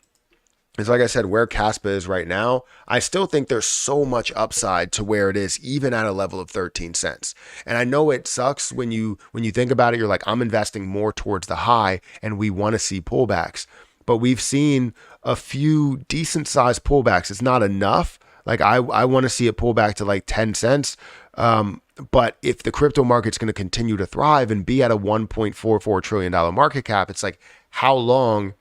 It's like I said, where Caspa is right now, I still think there's so much upside to where it is, even at a level of 13 cents. And I know it sucks when you think about it, you're like, I'm investing more towards the high and we want to see pullbacks. But we've seen a few decent sized pullbacks. It's not enough. Like I want to see it pull back to like 10 cents. But if the crypto market's going to continue to thrive and be at a $1.44 trillion market cap, it's like, how long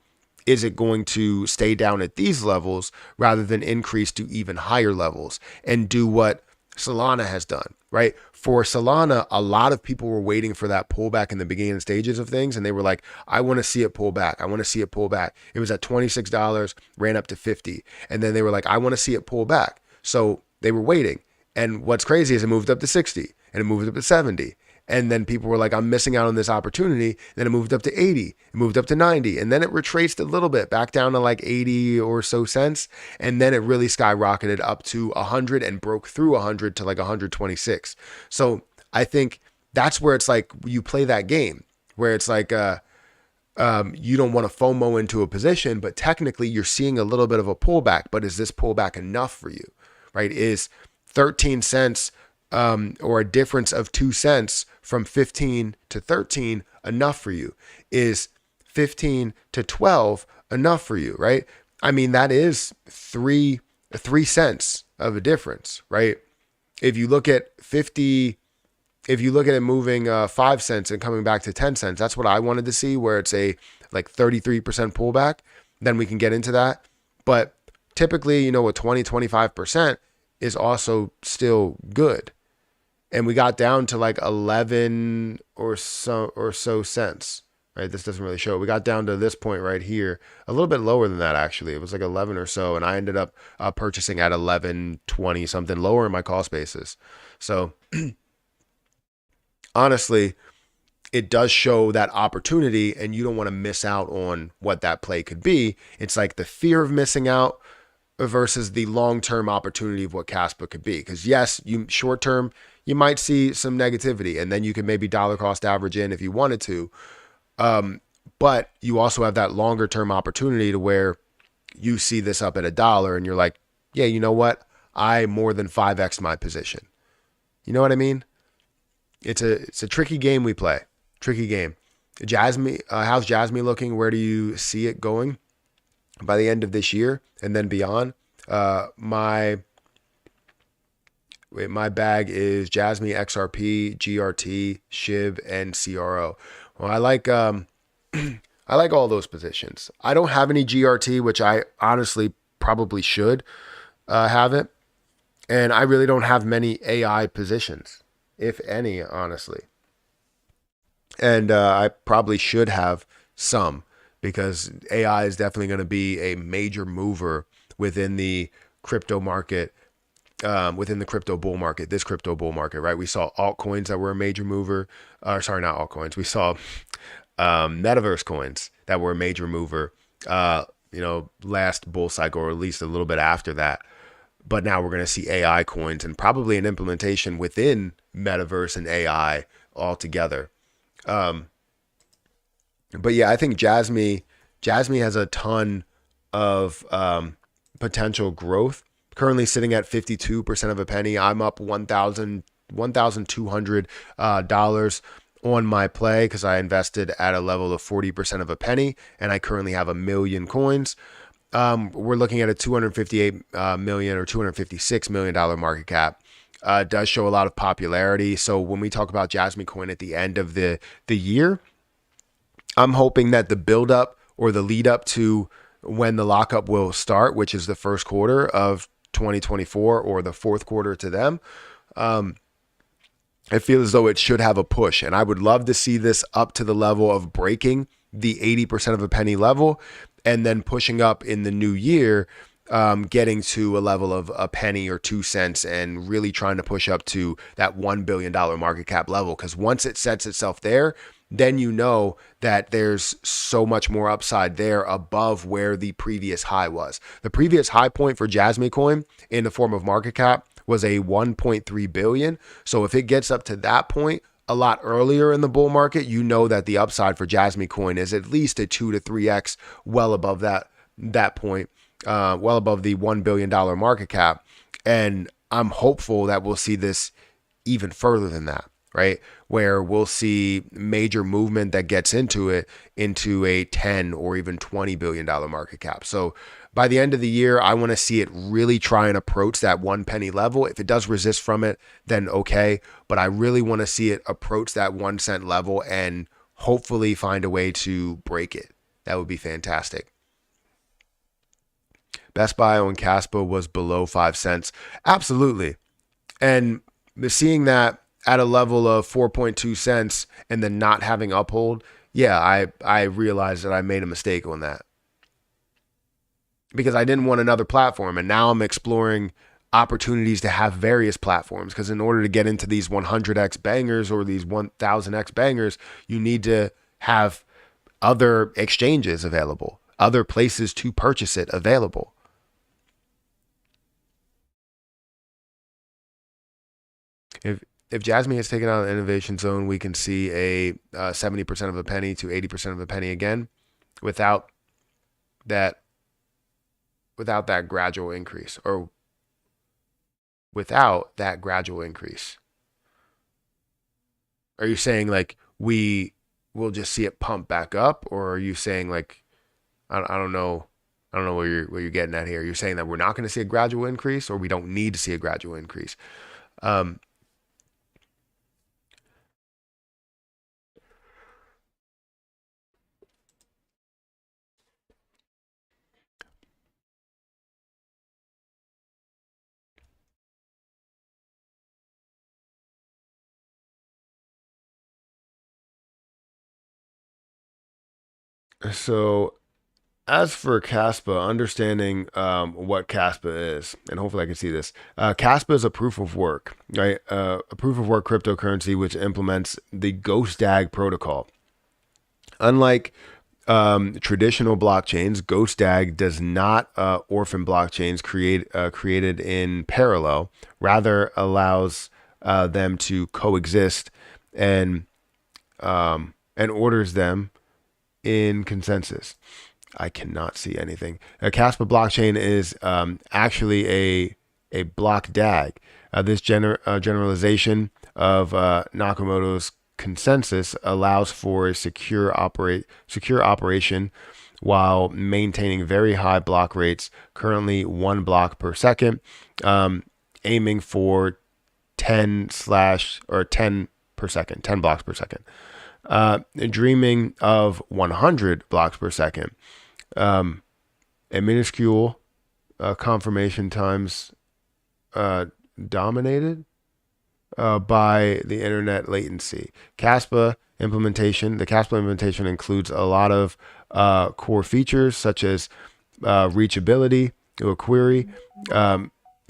is it going to stay down at these levels rather than increase to even higher levels and do what Solana has done, right? For Solana, a lot of people were waiting for that pullback in the beginning stages of things. And they were like, I want to see it pull back. I want to see it pull back. It was at $26, ran up to 50. And then they were like, I want to see it pull back. So they were waiting. And what's crazy is it moved up to 60 and it moved up to 70. And then people were like, I'm missing out on this opportunity. Then it moved up to 80, it moved up to 90. And then it retraced a little bit back down to like 80 or so cents. And then it really skyrocketed up to 100 and broke through 100 to like 126. So I think that's where it's like you play that game where it's like, you don't want to FOMO into a position, but technically you're seeing a little bit of a pullback. But is this pullback enough for you, right? Is 13 cents or a difference of 2 cents from 15 to 13 enough for you? Is 15 to 12 enough for you, right? I mean, that is 3 cents of a difference, right? If you look at it moving 5 cents and coming back to 10 cents, that's what I wanted to see, where it's a like 33% pullback, then we can get into that. But typically, a 20-25% is also still good. And we got down to like 11 or so cents, right? This doesn't really show. We got down to this point right here, a little bit lower than that, actually. It was like 11 or so. And I ended up purchasing at 11.20, something lower in my cost basis. So honestly, it does show that opportunity and you don't want to miss out on what that play could be. It's like the fear of missing out versus the long-term opportunity of what Caspa could be. Because yes, short-term, you might see some negativity and then you can maybe dollar cost average in if you wanted to. But you also have that longer-term opportunity to where you see this up at $1 and you're like, yeah, you know what? I more than 5x my position. You know what I mean? It's a tricky game we play. Tricky game. Jasmy, how's Jasmy looking? Where do you see it going by the end of this year and then beyond? My bag is Jasmy, XRP, GRT, SHIB, and CRO. Well, I like I like all those positions. I don't have any GRT, which I honestly probably should have it. And I really don't have many AI positions, if any, honestly. And I probably should have some, because AI is definitely going to be a major mover within the crypto market within the crypto bull market, this crypto bull market, right? We saw altcoins that were a major mover. Sorry, not altcoins. We saw metaverse coins that were a major mover, last bull cycle, or at least a little bit after that. But now we're going to see AI coins and probably an implementation within metaverse and AI altogether. But yeah, I think Jasmy has a ton of potential growth. Currently sitting at 52% of a penny. I'm up $1,200 on my play because I invested at a level of 40% of a penny, and I currently have 1 million coins. We're looking at a $258 million or $256 million market cap. It does show a lot of popularity. So when we talk about Jasmy coin at the end of the year, I'm hoping that the build up or the lead up to when the lockup will start, which is the first quarter of 2024 or the fourth quarter to them, I feel as though it should have a push. And I would love to see this up to the level of breaking the 80% of a penny level and then pushing up in the new year, getting to a level of a penny or 2 cents and really trying to push up to that $1 billion market cap level. Because once it sets itself there, then you know that there's so much more upside there above where the previous high was. The previous high point for Jasmy coin in the form of market cap was a 1.3 billion. So if it gets up to that point a lot earlier in the bull market, you know that the upside for Jasmy coin is at least a 2 to 3x well above that point, well above the $1 billion market cap. And I'm hopeful that we'll see this even further than that, right? Where we'll see major movement that gets into it into a 10 or even $20 billion market cap. So by the end of the year, I want to see it really try and approach that 1 penny level. If it does resist from it, then okay. But I really want to see it approach that 1 cent level and hopefully find a way to break it. That would be fantastic. Best Buy on Caspa was below 5 cents. Absolutely. And seeing that at a level of 4.2 cents and then not having uphold, yeah, I realized that I made a mistake on that because I didn't want another platform. And now I'm exploring opportunities to have various platforms, because in order to get into these 100x bangers or these 1000x bangers, you need to have other exchanges available, other places to purchase it available. If Jasmy has taken out an innovation zone, we can see a 70% of a penny to 80% of a penny again without that gradual increase, or without that gradual increase. Are you saying like we will just see it pump back up, or are you saying like I don't know where you're getting at here? You're saying that we're not going to see a gradual increase, or we don't need to see a gradual increase? So as for Caspa, understanding what Caspa is, and hopefully I can see this. Caspa is a proof of work, right? A proof of work cryptocurrency which implements the Ghost DAG protocol. Unlike traditional blockchains, Ghost DAG does not orphan blockchains created in parallel, rather allows them to coexist and orders them in consensus. I cannot see anything. A Caspa blockchain is actually a block DAG. This generalization of Nakamoto's consensus allows for a secure operation while maintaining very high block rates, currently 1 block per second, aiming for 10 per second, 10 blocks per second. Dreaming of 100 blocks per second. A minuscule confirmation times dominated by the internet latency. The Caspa implementation includes a lot of core features such as reachability to a query.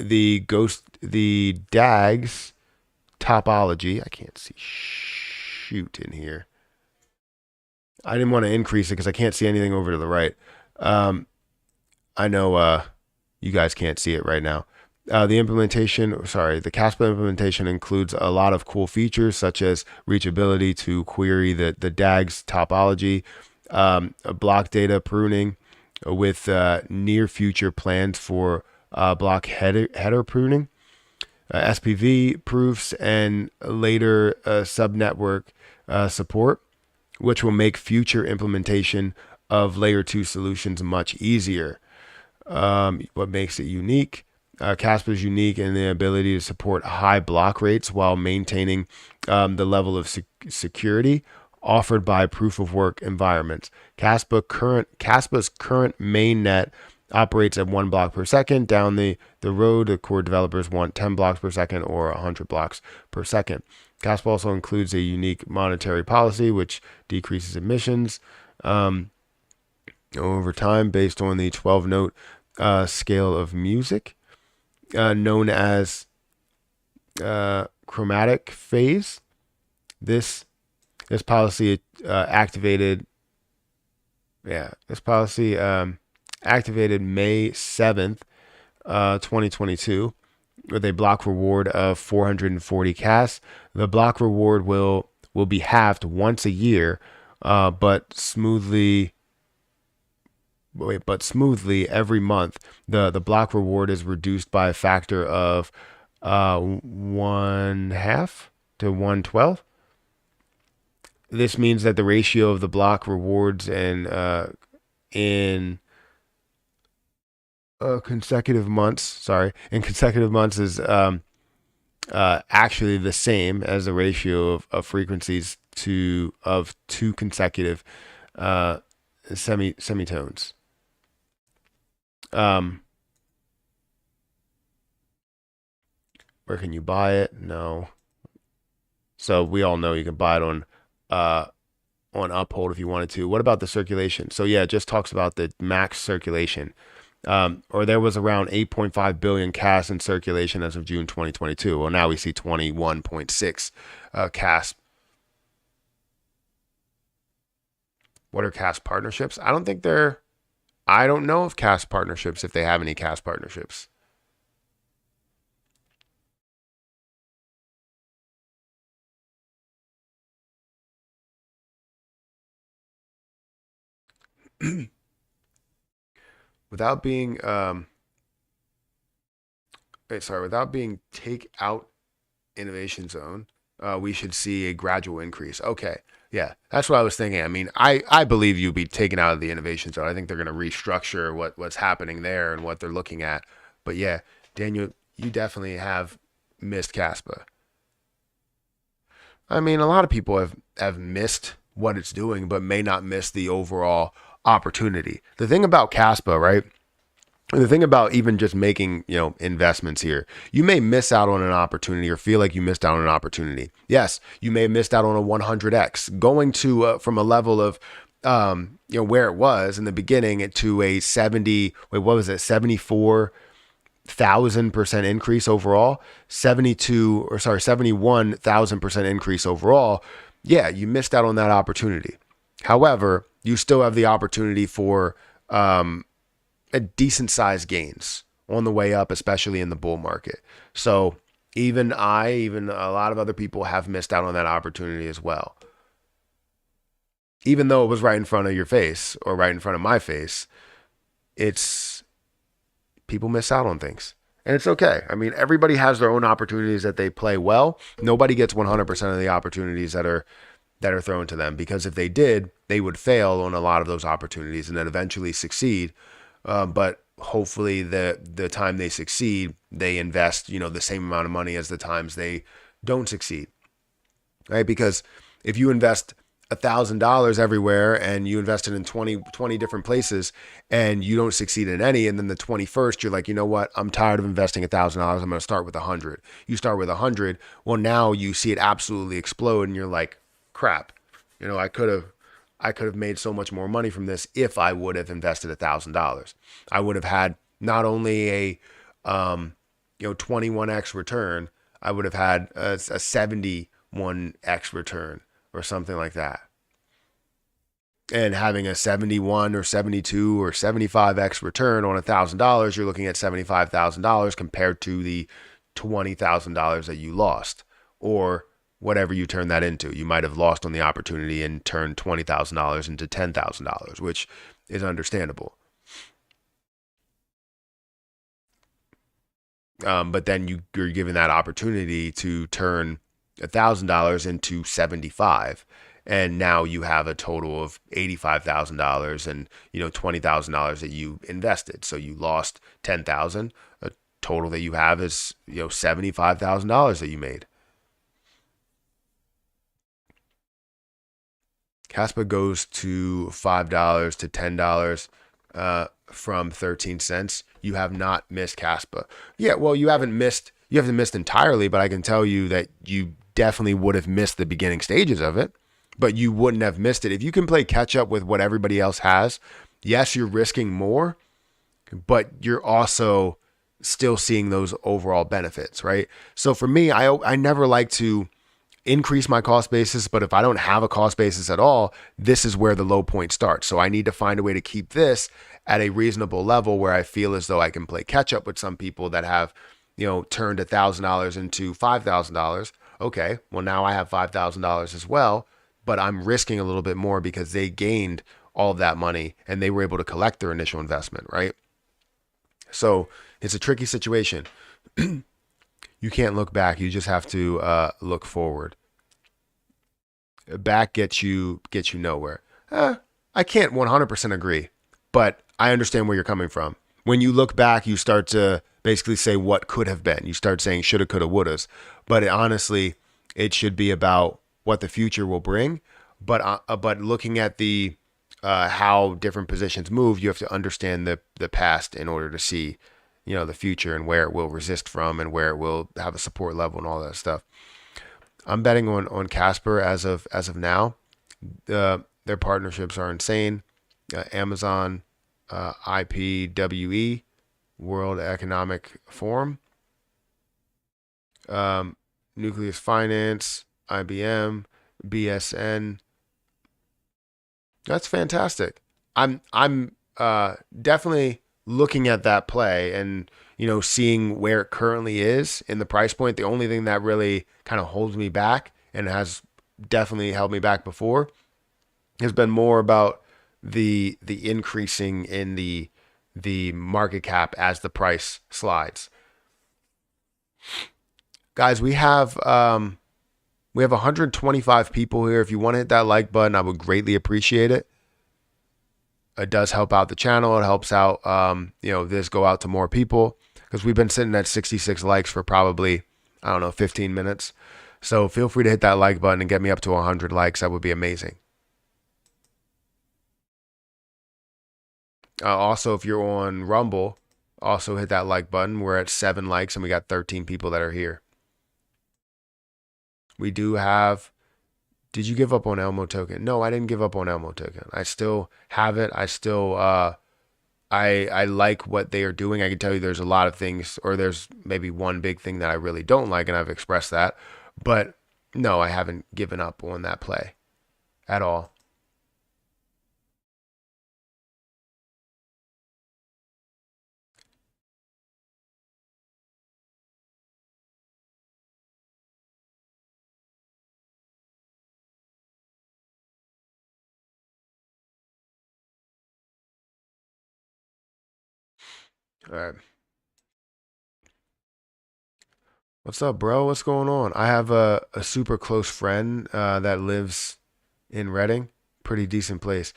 the DAG's topology. I can't see shoot in here. I didn't want to increase it because I can't see anything over to the right. I know you guys can't see it right now. The Caspa implementation includes a lot of cool features such as reachability to query the DAG's topology, block data pruning with near future plans for block header pruning, SPV proofs, and later subnetwork support, which will make future implementation of layer 2 solutions much easier. What makes it unique? Casper is unique in the ability to support high block rates while maintaining the level of security offered by proof of work environments. Caspa's current mainnet operates at 1 block per second. Down the road, the core developers want 10 blocks per second or 100 blocks per second. Caspa also includes a unique monetary policy which decreases emissions over time based on the 12-note scale of music, known as chromatic phase. This policy activated May 7th, 2022, with a block reward of 440 CAS. The block reward will be halved once a year, but smoothly every month. The block reward is reduced by a factor of 1/2 to 1/12. This means that the ratio of the block rewards in consecutive months is actually the same as the ratio of frequencies of two consecutive semitones. Where can you buy it? No. So we all know you can buy it on Uphold if you wanted to. What about the circulation? So yeah, it just talks about the max circulation. Or there was around 8.5 billion CAS in circulation as of June 2022. Well, now we see 21.6 CAS. What are CAS partnerships? I don't know if CAS partnerships, if they have any CAS partnerships. Without being take out innovation zone, we should see a gradual increase. Okay. Yeah, that's what I was thinking. I mean, I believe you'd be taken out of the innovation zone. I think they're going to restructure what's happening there and what they're looking at. But yeah, Daniel, you definitely have missed Caspa. I mean, a lot of people have missed what it's doing, but may not miss the overall opportunity. The thing about Caspa, right? The thing about even just making, investments here, you may miss out on an opportunity or feel like you missed out on an opportunity. Yes, you may have missed out on a 100x going to from a level of, where it was in the beginning to a 74,000% increase overall, 71,000% increase overall. Yeah, you missed out on that opportunity. However, you still have the opportunity for a decent sized gains on the way up, especially in the bull market. So even a lot of other people have missed out on that opportunity as well. Even though it was right in front of your face or right in front of my face, people miss out on things. And it's okay. I mean, everybody has their own opportunities that they play well. Nobody gets 100% of the opportunities that are thrown to them, because if they did, they would fail on a lot of those opportunities and then eventually succeed. But hopefully the time they succeed, they invest, the same amount of money as the times they don't succeed, right? Because if you invest $1,000 everywhere and you invest it in 20 different places and you don't succeed in any, and then the 21st, you're like, you know what? I'm tired of investing $1,000. I'm going to start with 100. You start with 100. Well, now you see it absolutely explode and you're like, crap, I could have made so much more money from this if I would have invested $1,000. I would have had not only a 21x return, I would have had a 71x return or something like that. And having a 71 or 72 or 75x return on $1,000, you're looking at $75,000 compared to the $20,000 that you lost, or whatever you turn that into. You might have lost on the opportunity and turned $20,000 into $10,000, which is understandable. But then you're given that opportunity to turn $1,000 into 75, and now you have a total of $85,000 and $20,000 that you invested. So you lost 10,000. A total that you have is $75,000 that you made. Caspa goes to $5 to $10 from 13 cents. You have not missed Caspa. Yeah, well, you haven't missed entirely, but I can tell you that you definitely would have missed the beginning stages of it, but you wouldn't have missed it. If you can play catch up with what everybody else has, yes, you're risking more, but you're also still seeing those overall benefits, right? So for me, I never like to increase my cost basis, but if I don't have a cost basis at all, this is where the low point starts. So I need to find a way to keep this at a reasonable level where I feel as though I can play catch up with some people that have, turned $1,000 into $5,000. Okay, well, now I have $5,000 as well, but I'm risking a little bit more because they gained all of that money and they were able to collect their initial investment, right? So it's a tricky situation. You can't look back. You just have to look forward. Back gets you nowhere. I can't 100% agree, but I understand where you're coming from. When you look back, you start to basically say what could have been. You start saying shoulda, coulda, wouldas. But honestly, it should be about what the future will bring. But looking at the how different positions move, you have to understand the past in order to see the future and where it will resist from and where it will have a support level and all that stuff. I'm betting on Casper as of now. Their partnerships are insane. Amazon, IPWE, World Economic Forum, Nucleus Finance, IBM, BSN. That's fantastic. I'm definitely looking at that play and seeing where it currently is in the price point. The only thing that really kind of holds me back and has definitely held me back before has been more about the increasing in the market cap as the price slides. Guys, we have 125 people here. If you want to hit that like button, I would greatly appreciate it. It does help out the channel. It helps out, this go out to more people because we've been sitting at 66 likes for probably, 15 minutes. So feel free to hit that like button and get me up to 100 likes. That would be amazing. Also, if you're on Rumble, also hit that like button. We're at 7 likes and we got 13 people that are here. We do have... Did you give up on Elmo token? No, I didn't give up on Elmo token. I still have it. I still, I like what they are doing. I can tell you there's a lot of things, or there's maybe one big thing that I really don't like, and I've expressed that. But no, I haven't given up on that play at all. All right. What's up, bro? What's going on? I have a super close friend that lives in Reading. Pretty decent place.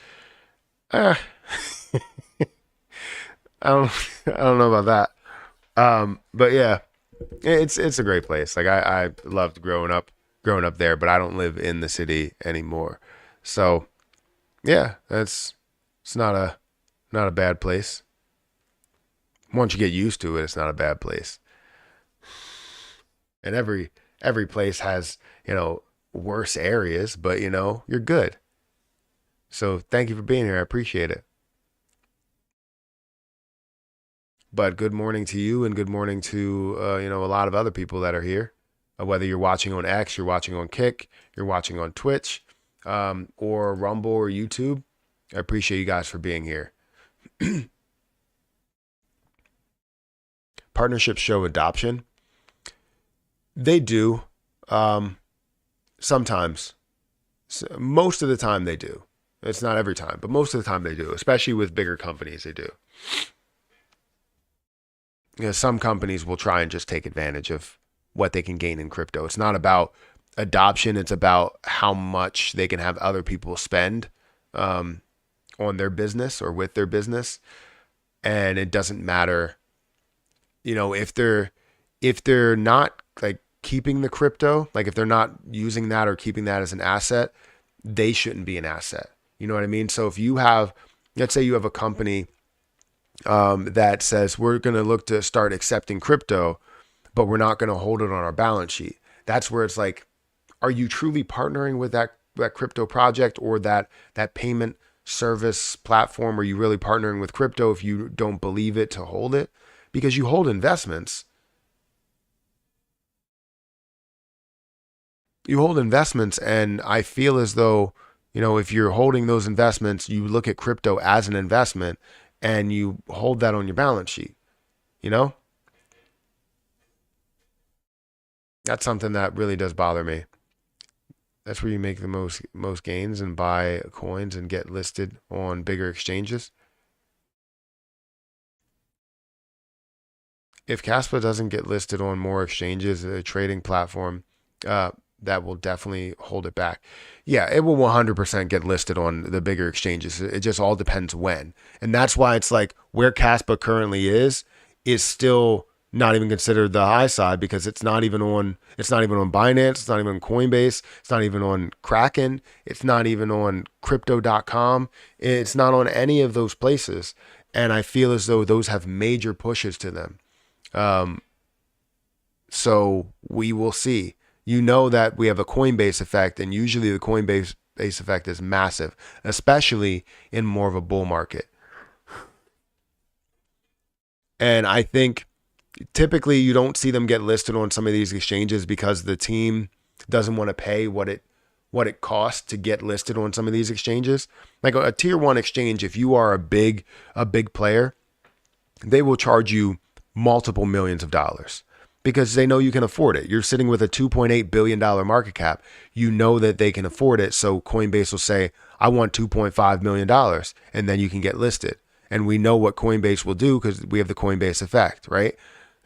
Uh, I don't I don't know about that. But yeah, it's a great place. Like I loved growing up there, but I don't live in the city anymore. So yeah, it's not a bad place. Once you get used to it, it's not a bad place. And every place has, worse areas, but you're good. So thank you for being here. I appreciate it. But good morning to you, and good morning to a lot of other people that are here. Whether you're watching on X, you're watching on Kick, you're watching on Twitch, or Rumble or YouTube. I appreciate you guys for being here. Partnerships show adoption. They do. Sometimes. Most of the time they do. It's not every time, but most of the time they do, especially with bigger companies, they do. Some companies will try and just take advantage of what they can gain in crypto. It's not about adoption. It's about how much they can have other people spend on their business or with their business. And it doesn't matter, if they're not like keeping the crypto, like if they're not using that or keeping that as an asset, they shouldn't be an asset. You know what I mean? So if you have, let's say you have a company that says we're going to look to start accepting crypto, but we're not going to hold it on our balance sheet. That's where it's like, are you truly partnering with that crypto project or that payment service platform? Are you really partnering with crypto if you don't believe it to hold it? Because you hold investments. And I feel as though, if you're holding those investments, you look at crypto as an investment and you hold that on your balance sheet, That's something that really does bother me. That's where you make the most gains and buy coins and get listed on bigger exchanges. If Caspa doesn't get listed on more exchanges, a trading platform, that will definitely hold it back. Yeah, it will 100% get listed on the bigger exchanges. It just all depends when. And that's why it's like where Caspa currently is still not even considered the high side because it's not even on Binance, it's not even on Coinbase, it's not even on Kraken, it's not even on crypto.com. It's not on any of those places. And I feel as though those have major pushes to them. So we will see. That we have a Coinbase effect, and usually the Coinbase effect is massive, especially in more of a bull market. And I think typically you don't see them get listed on some of these exchanges because the team doesn't want to pay what it costs to get listed on some of these exchanges. Like a tier 1 exchange, if you are a big player, they will charge you multiple millions of dollars because they know you can afford it. You're sitting with a $2.8 billion market cap. You know that they can afford it. So Coinbase will say, I want $2.5 million, and then you can get listed. And we know what Coinbase will do because we have the Coinbase effect, right?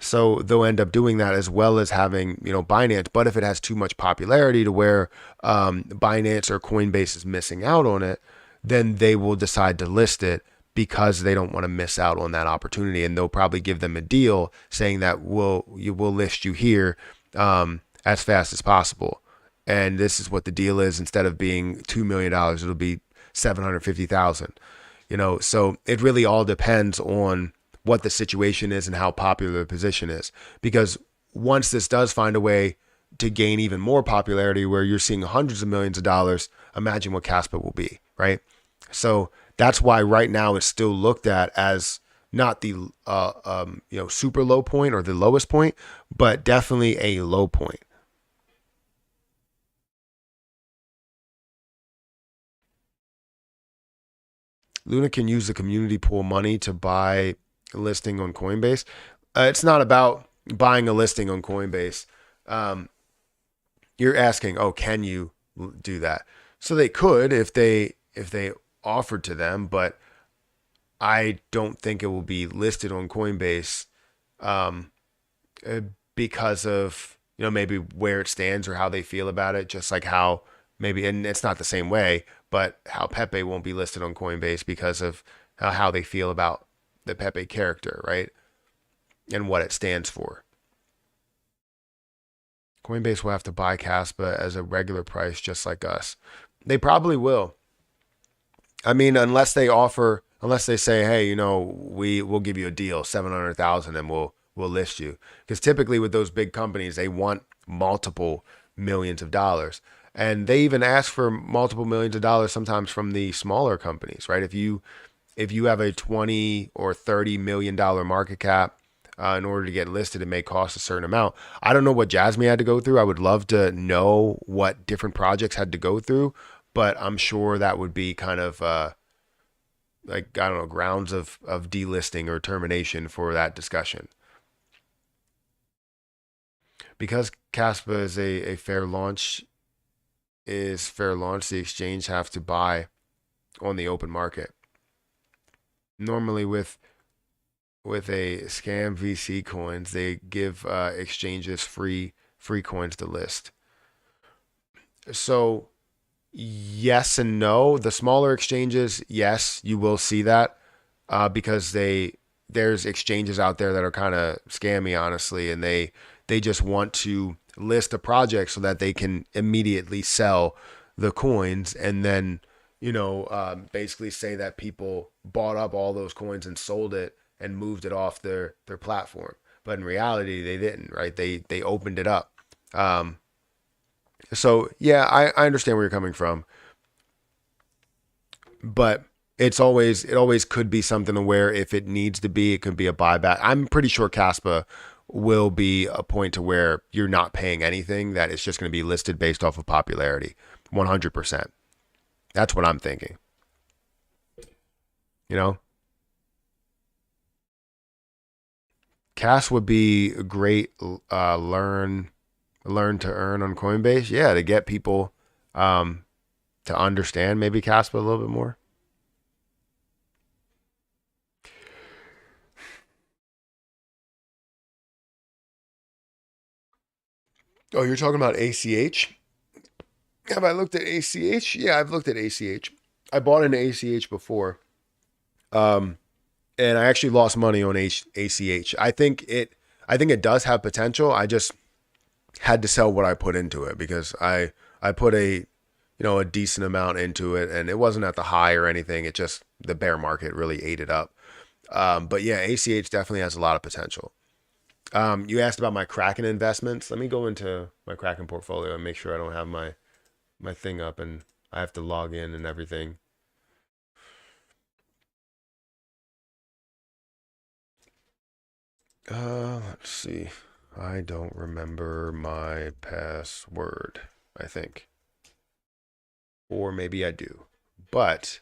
So they'll end up doing that as well as having, Binance. But if it has too much popularity to where Binance or Coinbase is missing out on it, then they will decide to list it because they don't want to miss out on that opportunity. And they'll probably give them a deal saying that we'll list you here as fast as possible. And this is what the deal is. Instead of being $2 million, it'll be $750,000. So it really all depends on what the situation is and how popular the position is. Because once this does find a way to gain even more popularity where you're seeing hundreds of millions of dollars, imagine what Casper will be, right? So that's why right now it's still looked at as not the super low point or the lowest point, but definitely a low point. Luna can use the community pool money to buy a listing on Coinbase. It's not about buying a listing on Coinbase. You're asking, can you do that? So they could if they offered to them, but I don't think it will be listed on Coinbase because of maybe where it stands or how they feel about it. Just like how maybe, and it's not the same way, but how Pepe won't be listed on Coinbase because of how they feel about the Pepe character, right? And what it stands for. Coinbase will have to buy Caspa as a regular price, just like us. They probably will. I mean, unless they say, hey, we'll give you a deal, 700,000, and we'll list you. Because typically with those big companies, they want multiple millions of dollars. And they even ask for multiple millions of dollars sometimes from the smaller companies, right? If you if you have a 20 or $30 million market cap, in order to get listed, it may cost a certain amount. I don't know what Jasmy had to go through. I would love to know what different projects had to go through, but I'm sure that would be kind of like, I don't know, grounds of delisting or termination for that discussion. Because Caspa is a fair launch, the exchange have to buy on the open market. Normally with a scam VC coins, they give exchanges free coins to list. So yes and no. The smaller exchanges, yes, you will see that because there's exchanges out there that are kind of scammy, honestly, and they just want to list a project so that they can immediately sell the coins and then basically say that people bought up all those coins and sold it and moved it off their platform. But in reality, they didn't, right? They opened it up. So yeah, I understand where you're coming from, but it always could be something where if it needs to be, it could be a buyback. I'm pretty sure Caspa will be a point to where you're not paying anything, that it's just going to be listed based off of popularity. 100%. That's what I'm thinking. You know, Cas would be a great learn to earn on Coinbase. Yeah, to get people to understand maybe Caspa a little bit more. Oh, you're talking about ACH? Have I looked at ACH? Yeah, I've looked at ACH. I bought an ACH before, um, and I actually lost money on ACH. I think it does have potential. I just had to sell what I put into it because I put a decent amount into it, and it wasn't at the high or anything. It just, the bear market really ate it up. But yeah, ACH definitely has a lot of potential. You asked about my Kraken investments. Let me go into my Kraken portfolio and make sure I don't have my thing up and I have to log in and everything. Let's see. I don't remember my password, I think. Or maybe I do. But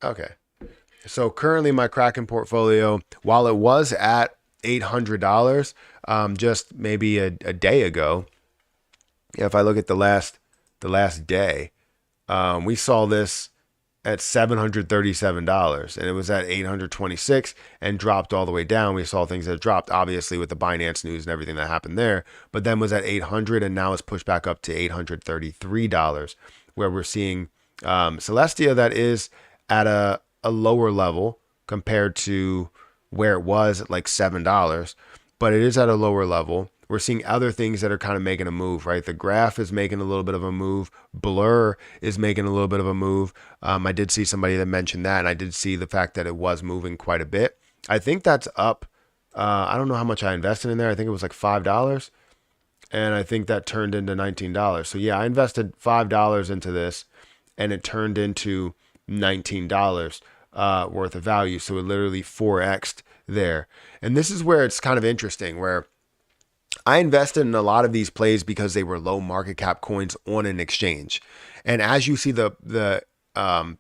okay. So currently my Kraken portfolio, while it was at $800, just maybe a day ago, if I look at the last day, we saw this at $737 and it was at 826 and dropped all the way down. We saw things that dropped obviously with the Binance news and everything that happened there, but then was at 800 and now it's pushed back up to $833, where we're seeing Celestia that is at a lower level compared to where it was at like $7, but it is at a lower level. We're seeing other things that are kind of making a move, right? The graph is making a little bit of a move. Blur is making a little bit of a move. I did see somebody that mentioned that, and I did see the fact that it was moving quite a bit. I think that's up. I don't know how much I invested in there. I think it was like $5, and I think that turned into $19. So yeah, I invested $5 into this, and it turned into $19 worth of value. So it literally 4x'd there. And this is where it's kind of interesting, where I invested in a lot of these plays because they were low market cap coins on an exchange. And as you see the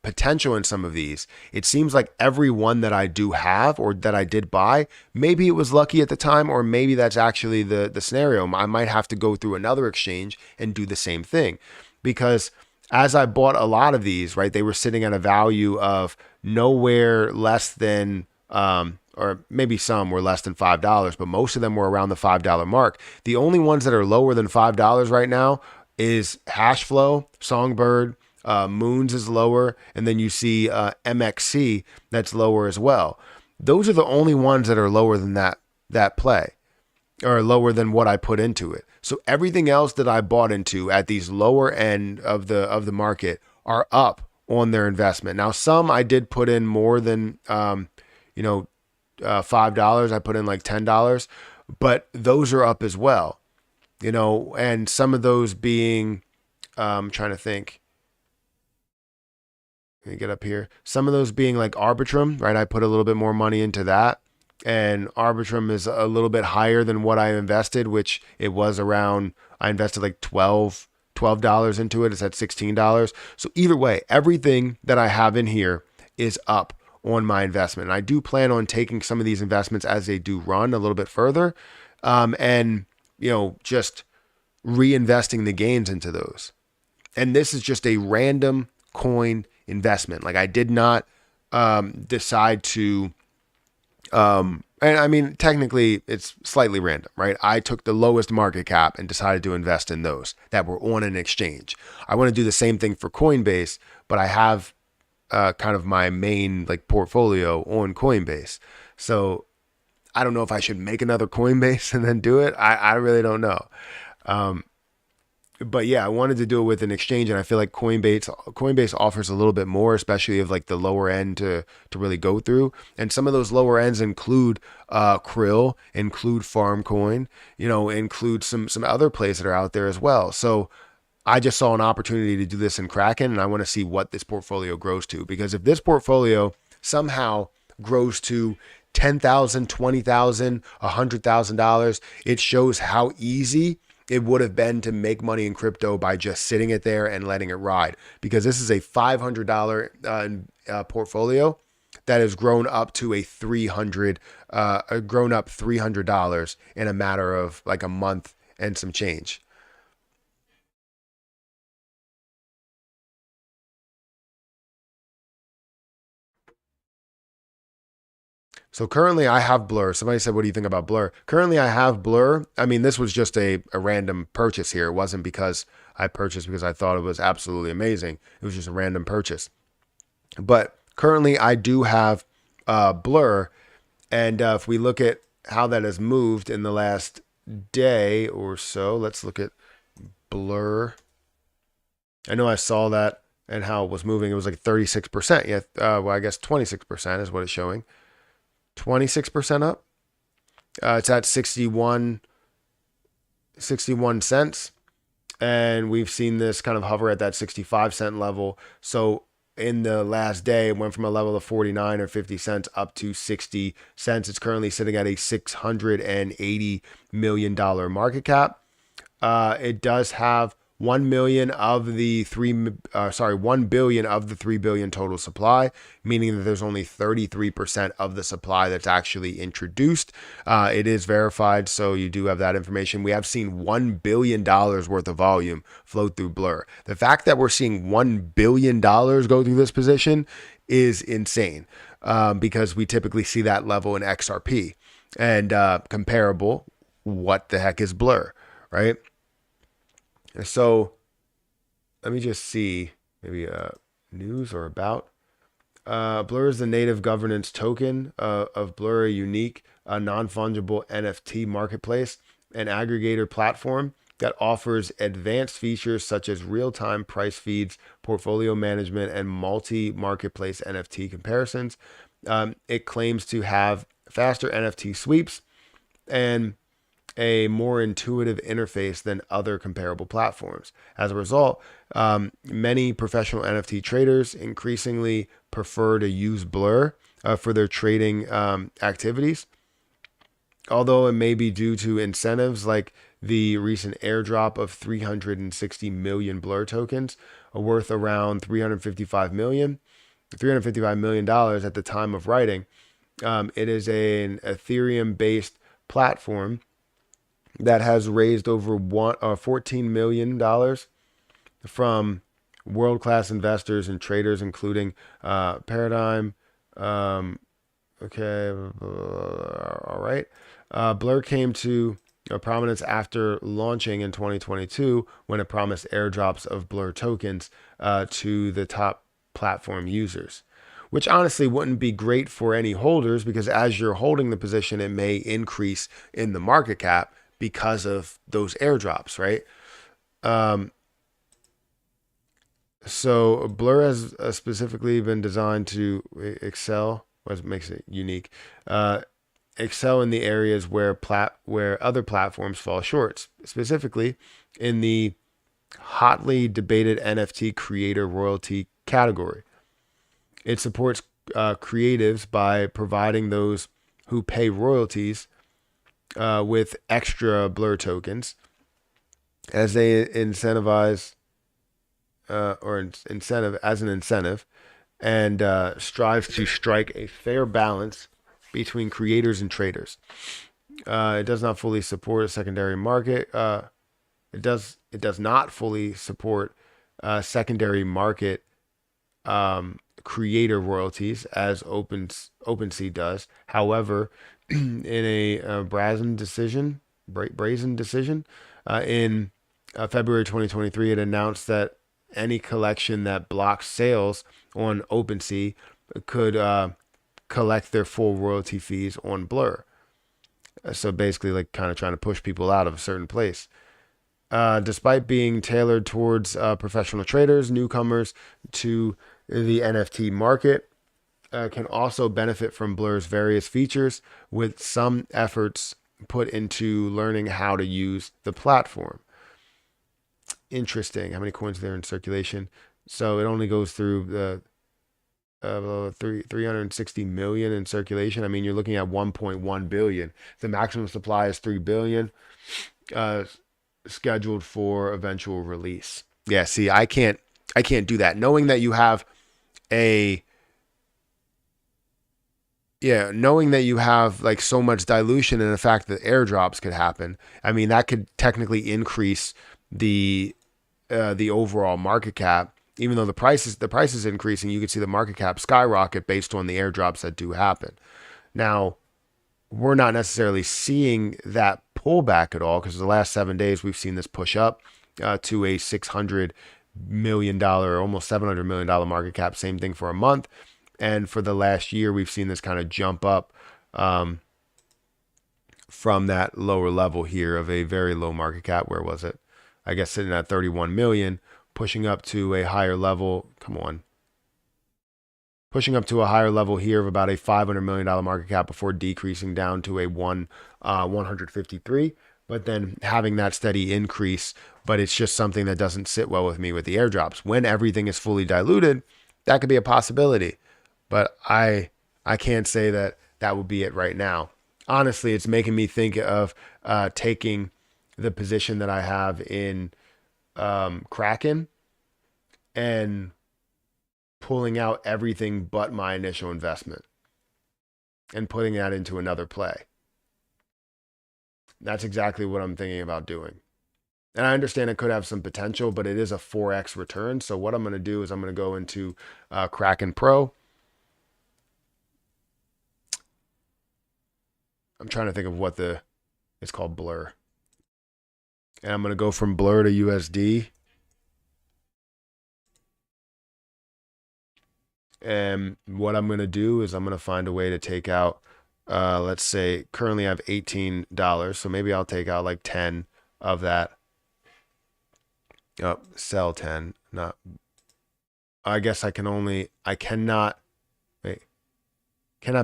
potential in some of these, it seems like every one that I do have or that I did buy, maybe it was lucky at the time, or maybe that's actually the scenario. I might have to go through another exchange and do the same thing, because as I bought a lot of these, right, they were sitting at a value of nowhere less than or maybe some were less than $5, but most of them were around the $5 mark. The only ones that are lower than $5 right now is Hashflow, Songbird, Moons is lower, and then you see MXC that's lower as well. Those are the only ones that are lower than that play, or lower than what I put into it. So everything else that I bought into at these lower end of the market are up on their investment. Now, some I did put in more than $5. I put in like $10, but those are up as well. And some of those being, I'm trying to think. Let me get up here. Some of those being like Arbitrum, right? I put a little bit more money into that. And Arbitrum is a little bit higher than what I invested, which it was around, I invested like $12 into it. It's at $16. So either way, everything that I have in here is up on my investment. And I do plan on taking some of these investments as they do run a little bit further, and, just reinvesting the gains into those. And this is just a random coin investment. Like, I did not decide to, and I mean, technically it's slightly random, right? I took the lowest market cap and decided to invest in those that were on an exchange. I want to do the same thing for Coinbase, but I have kind of my main like portfolio on Coinbase. So I don't know if I should make another Coinbase and then do it. I really don't know. But yeah, I wanted to do it with an exchange, and I feel like Coinbase offers a little bit more, especially of like the lower end to really go through. And some of those lower ends include Krill, include Farmcoin, include some other plays that are out there as well. So I just saw an opportunity to do this in Kraken, and I want to see what this portfolio grows to. Because if this portfolio somehow grows to $10,000, $20,000, $100,000, it shows how easy it would have been to make money in crypto by just sitting it there and letting it ride. Because this is a $500 portfolio that has grown up to grown up $300 in a matter of like a month and some change. So currently I have Blur. Somebody said, what do you think about Blur? Currently I have Blur. I mean, this was just a random purchase here. It wasn't because I purchased because I thought it was absolutely amazing. It was just a random purchase. But currently I do have Blur. And if we look at how that has moved in the last day or so, let's look at Blur. I know I saw that and how it was moving. It was like 36%. Yeah, well, I guess 26% is what it's showing. 26% up. It's at 61 cents. And we've seen this kind of hover at that 65-cent level. So in the last day, it went from a level of 49 or 50 cents up to 60 cents. It's currently sitting at a $680 million market cap. It does have 1 billion of the 3 billion total supply, meaning that there's only 33% of the supply that's actually introduced. It is verified, so you do have that information. We have seen $1 billion worth of volume flow through Blur. The fact that we're seeing $1 billion go through this position is insane, because we typically see that level in XRP. And comparable, what the heck is Blur, right? So let me just see, maybe news or about. Blur is the native governance token of Blur, a unique, non-fungible NFT marketplace and aggregator platform that offers advanced features such as real-time price feeds, portfolio management, and multi-marketplace NFT comparisons. It claims to have faster NFT sweeps and a more intuitive interface than other comparable platforms. As a result, many professional NFT traders increasingly prefer to use Blur for their trading activities. Although it may be due to incentives like the recent airdrop of 360 million Blur tokens, worth around $355 million at the time of writing. It is an Ethereum-based platform that has raised over $14 million from world-class investors and traders, including Paradigm. Okay, all right. Blur came to prominence after launching in 2022 when it promised airdrops of Blur tokens to the top platform users, which honestly wouldn't be great for any holders, because as you're holding the position, it may increase in the market cap because of those airdrops, right? So Blur has specifically been designed to excel, what makes it unique, excel in the areas where other platforms fall short, specifically in the hotly debated NFT creator royalty category. It supports creatives by providing those who pay royalties with extra Blur tokens as they incentivize incentive as an incentive, and strives to strike a fair balance between creators and traders. It does not fully support a secondary market. It does not fully support secondary market creator royalties as OpenSea does. However, in a brazen decision in February 2023, it announced that any collection that blocks sales on OpenSea could collect their full royalty fees on Blur. So basically, like kind of trying to push people out of a certain place. Despite being tailored towards professional traders, newcomers to the NFT market can also benefit from Blur's various features, with some efforts put into learning how to use the platform. Interesting. How many coins are there in circulation? So it only goes through the 360 million in circulation. I mean, you're looking at 1.1 billion. The maximum supply is 3 billion, scheduled for eventual release. Yeah, see, I can't do that. Knowing that you have a knowing that you have like so much dilution and the fact that airdrops could happen. I mean, that could technically increase the overall market cap. Even though the price is increasing, you could see the market cap skyrocket based on the airdrops that do happen. Now, we're not necessarily seeing that pullback at all, because the last 7 days we've seen this push up to a $600 million, almost $700 million market cap. Same thing for a month. And for the last year, we've seen this kind of jump up from that lower level here of a very low market cap. Where was it? I guess sitting at 31 million, pushing up to a higher level. Come on. Pushing up to a higher level here of about a $500 million market cap before decreasing down to a 153. But then having that steady increase. But it's just something that doesn't sit well with me with the airdrops. When everything is fully diluted, that could be a possibility. But I can't say that that would be it right now. Honestly, it's making me think of taking the position that I have in Kraken and pulling out everything but my initial investment and putting that into another play. That's exactly what I'm thinking about doing. And I understand it could have some potential, but it is a 4x return. So what I'm going to do is I'm going to go into Kraken Pro. I'm trying to think of what it's called, Blur. And I'm going to go from Blur to USD. And what I'm going to do is I'm going to find a way to take out, let's say currently I have $18. So maybe I'll take out like 10 of that. Oh, sell 10. I guess I cannot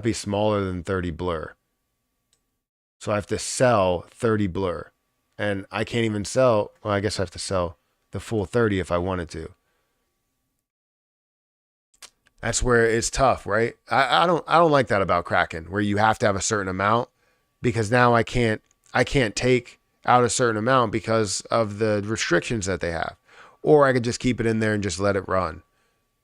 be smaller than 30 Blur. So I have to sell 30 Blur, and I can't even sell. Well, I guess I have to sell the full 30 if I wanted to. That's where it's tough, right? I don't like that about Kraken, where you have to have a certain amount, because now I can't take out a certain amount because of the restrictions that they have. Or I could just keep it in there and just let it run.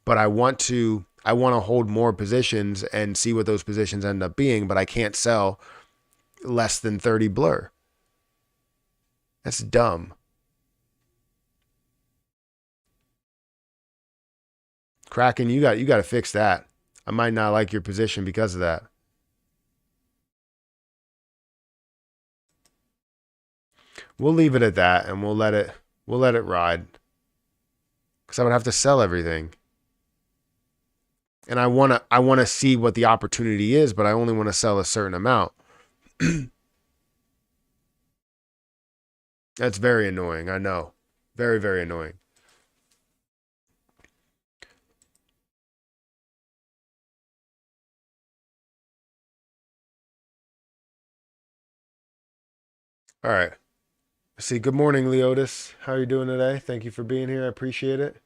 But I want to hold more positions and see what those positions end up being, but I can't sell less than 30 Blur. That's dumb. Kraken, you got to fix that. I might not like your position because of that. We'll leave it at that, and we'll let it ride. Because I would have to sell everything. And I wanna see what the opportunity is, but I only want to sell a certain amount. That's very annoying. I know. Very, very annoying. All right. See, good morning, Leotis. How are you doing today? Thank you for being here. I appreciate it.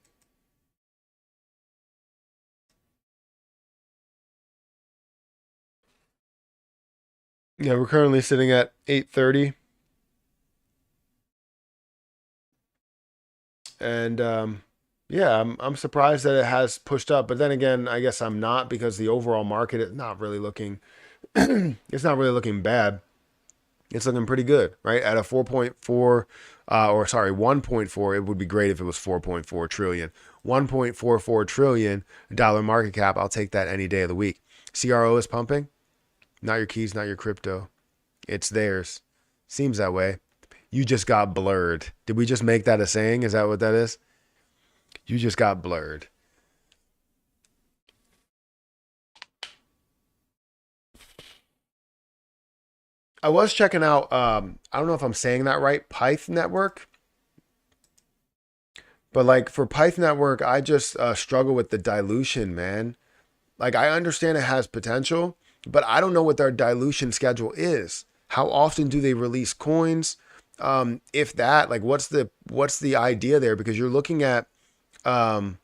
Yeah, we're currently sitting at 8:30. And yeah, I'm surprised that it has pushed up, but then again, I guess I'm not, because the overall market is not really looking it's not really looking bad. It's looking pretty good, right? At a 4.4 or sorry, 1.4, it would be great if it was 4.4 trillion. 1.44 trillion dollar market cap. I'll take that any day of the week. CRO is pumping. Not your keys, not your crypto. It's theirs. Seems that way. You just got blurred. Did we just make that a saying? Is that what that is? You just got blurred. I was checking out, I don't know if I'm saying that right, Pyth Network. But like for Pyth Network, I just struggle with the dilution, man. Like I understand it has potential, but I don't know what their dilution schedule is. How often do they release coins? If that, like, what's the idea there? Because you're looking at, um,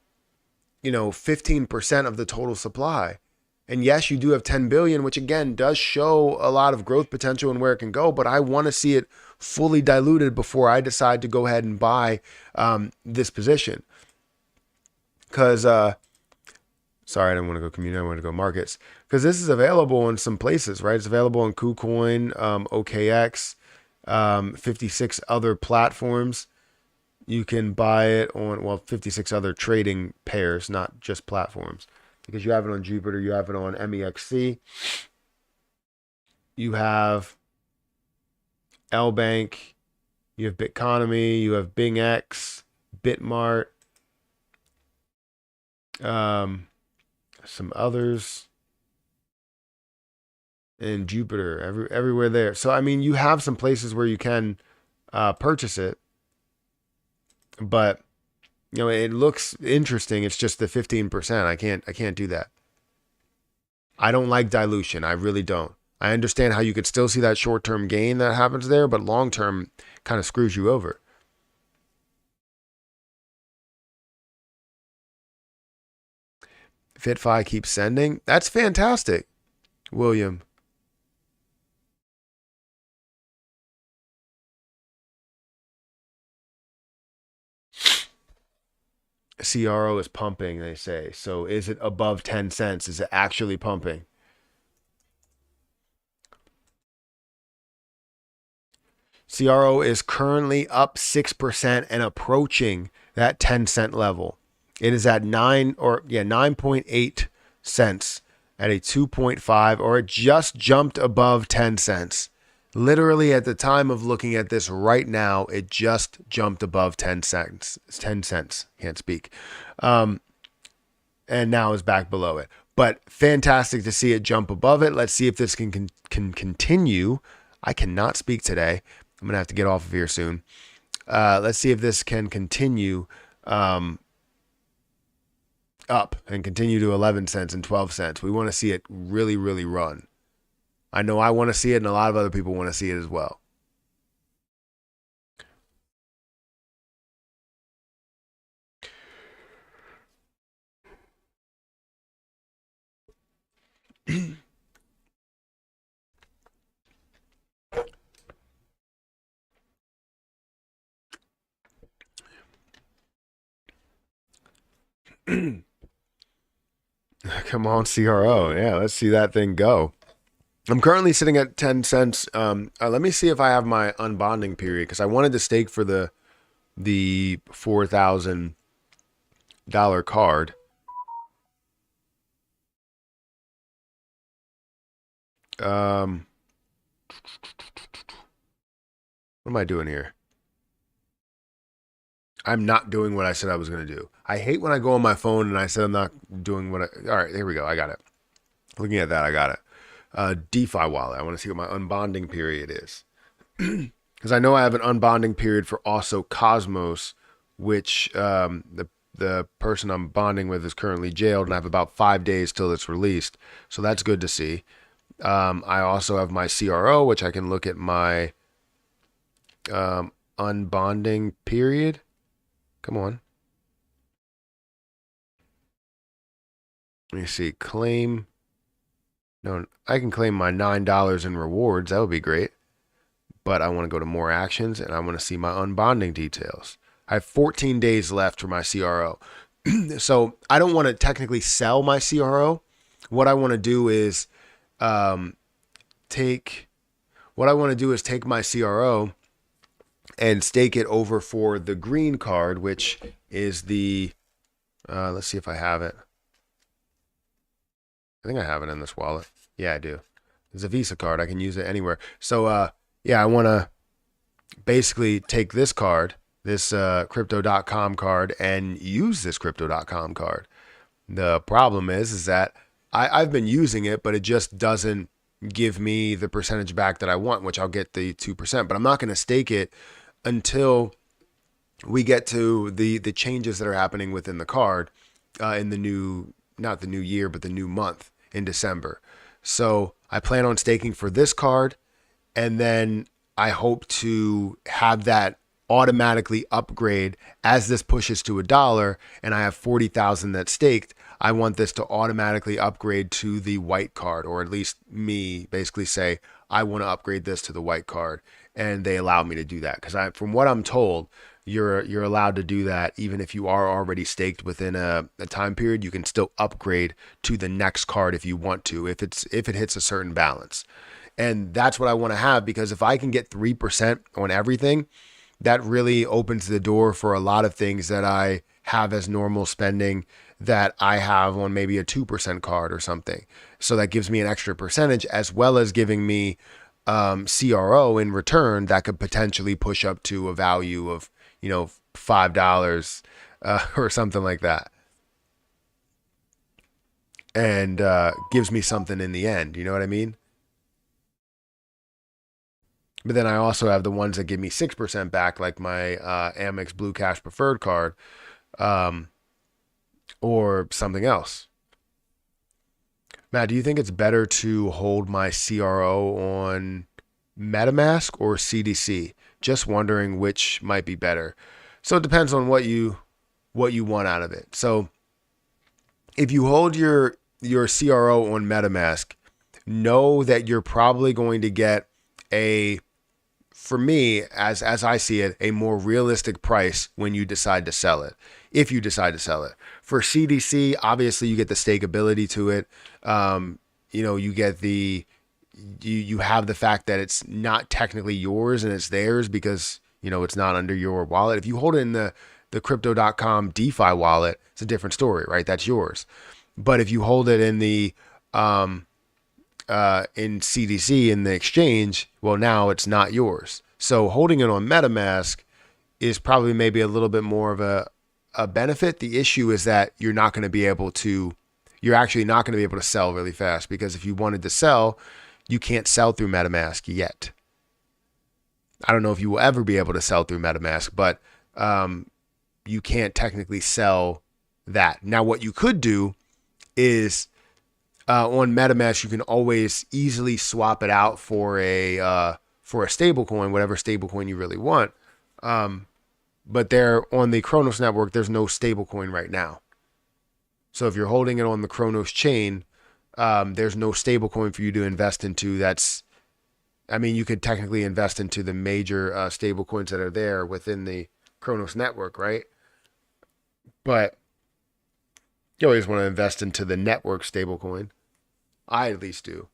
15% of the total supply. And yes, you do have 10 billion, which again does show a lot of growth potential and where it can go. But I want to see it fully diluted before I decide to go ahead and buy this position. Because, sorry, I didn't want to go community. I want to go markets. Because this is available in some places, right? It's available on KuCoin, OKX, 56 other platforms. You can buy it on, well, 56 other trading pairs, not just platforms. Because you have it on Jupiter, you have it on MEXC, you have LBank, you have Bitconomy, you have BingX, Bitmart, some others, and Jupiter, everywhere there. So I mean, you have some places where you can purchase it, but it looks interesting. It's just the 15%. I can't do that. I don't like dilution. I really don't. I understand how you could still see that short-term gain that happens there, but long-term kind of screws you over. FitFi keeps sending. That's fantastic, William. CRO is pumping, they say. So is it above 10 cents? Is it actually pumping? CRO is currently up 6% and approaching that 10-cent level. It is at 9.8 cents at a 2.5, or it just jumped above 10 cents. Literally at the time of looking at this right now, it just jumped above 10 cents. 10 cents. Can't speak. And now is back below it. But fantastic to see it jump above it. Let's see if this can continue. I cannot speak today. I'm going to have to get off of here soon. Let's see if this can continue up and continue to 11 cents and 12 cents. We want to see it really, really run. I know I want to see it, and a lot of other people want to see it as well. Come on, CRO. Yeah, let's see that thing go. I'm currently sitting at 10 cents. Let me see if I have my unbonding period, because I wanted to stake for the $4,000 card. What am I doing here? I'm not doing what I said I was going to do. I hate when I go on my phone and I said I'm not doing what I... All right, here we go. I got it. Looking at that, I got it. DeFi wallet. I want to see what my unbonding period is. Because I know I have an unbonding period for also Cosmos, which the person I'm bonding with is currently jailed, and I have about 5 days till it's released. So that's good to see. I also have my CRO, which I can look at my unbonding period. Come on. Let me see. Claim No, I can claim my $9 in rewards. That would be great. But I want to go to more actions and I want to see my unbonding details. I have 14 days left for my CRO. So I don't want to technically sell my CRO. What I want to do is um, take take my CRO and stake it over for the green card, which is the let's see if I have it. I think I have it in this wallet. Yeah, I do. It's a Visa card. I can use it anywhere. So yeah, I want to basically take this card, this crypto.com card, and use this crypto.com card. The problem is that I've been using it, but it just doesn't give me the percentage back that I want, which I'll get the 2%. But I'm not going to stake it until we get to the changes that are happening within the card in the new, not the new year, but the new month in December. So I plan on staking for this card, and then I hope to have that automatically upgrade as this pushes to $1 and I have 40,000 that's staked. I want this to automatically upgrade to the white card, or at least me basically say, I want to upgrade this to the white card. And they allow me to do that because from what I'm told, you're allowed to do that even if you are already staked within a time period. You can still upgrade to the next card if you want to, if it hits a certain balance. And that's what I want to have, because if I can get 3% on everything, that really opens the door for a lot of things that I have as normal spending that I have on maybe a 2% card or something. So that gives me an extra percentage, as well as giving me CRO in return that could potentially push up to a value of, $5 or something like that. And gives me something in the end. You know what I mean? But then I also have the ones that give me 6% back, like my Amex Blue Cash Preferred card, um, or something else. Matt, do you think it's better to hold my CRO on MetaMask or CDC? Just wondering which might be better. So it depends on what you want out of it. So if you hold your CRO on MetaMask, know that you're probably going to get a, for me, as I see it, a more realistic price when you decide to sell it, if you decide to sell it. For CDC, obviously you get the stakeability to it. You get you have the fact that it's not technically yours and it's theirs because, it's not under your wallet. If you hold it in the crypto.com DeFi wallet, it's a different story, right? That's yours. But if you hold it in the in CDC in the exchange, well, now it's not yours. So holding it on MetaMask is probably maybe a little bit more of a benefit. The issue is that you're actually not going to be able to sell really fast, because if you wanted to sell, you can't sell through MetaMask yet. I don't know if you will ever be able to sell through MetaMask, but you can't technically sell that. Now, what you could do is on MetaMask, you can always easily swap it out for a stable coin, whatever stable coin you really want. But there on the Kronos network, there's no stable coin right now. So if you're holding it on the Kronos chain, there's no stable coin for you to invest into. You could technically invest into the major stable coins that are there within the Kronos network, right? But you always want to invest into the network stable coin. I at least do,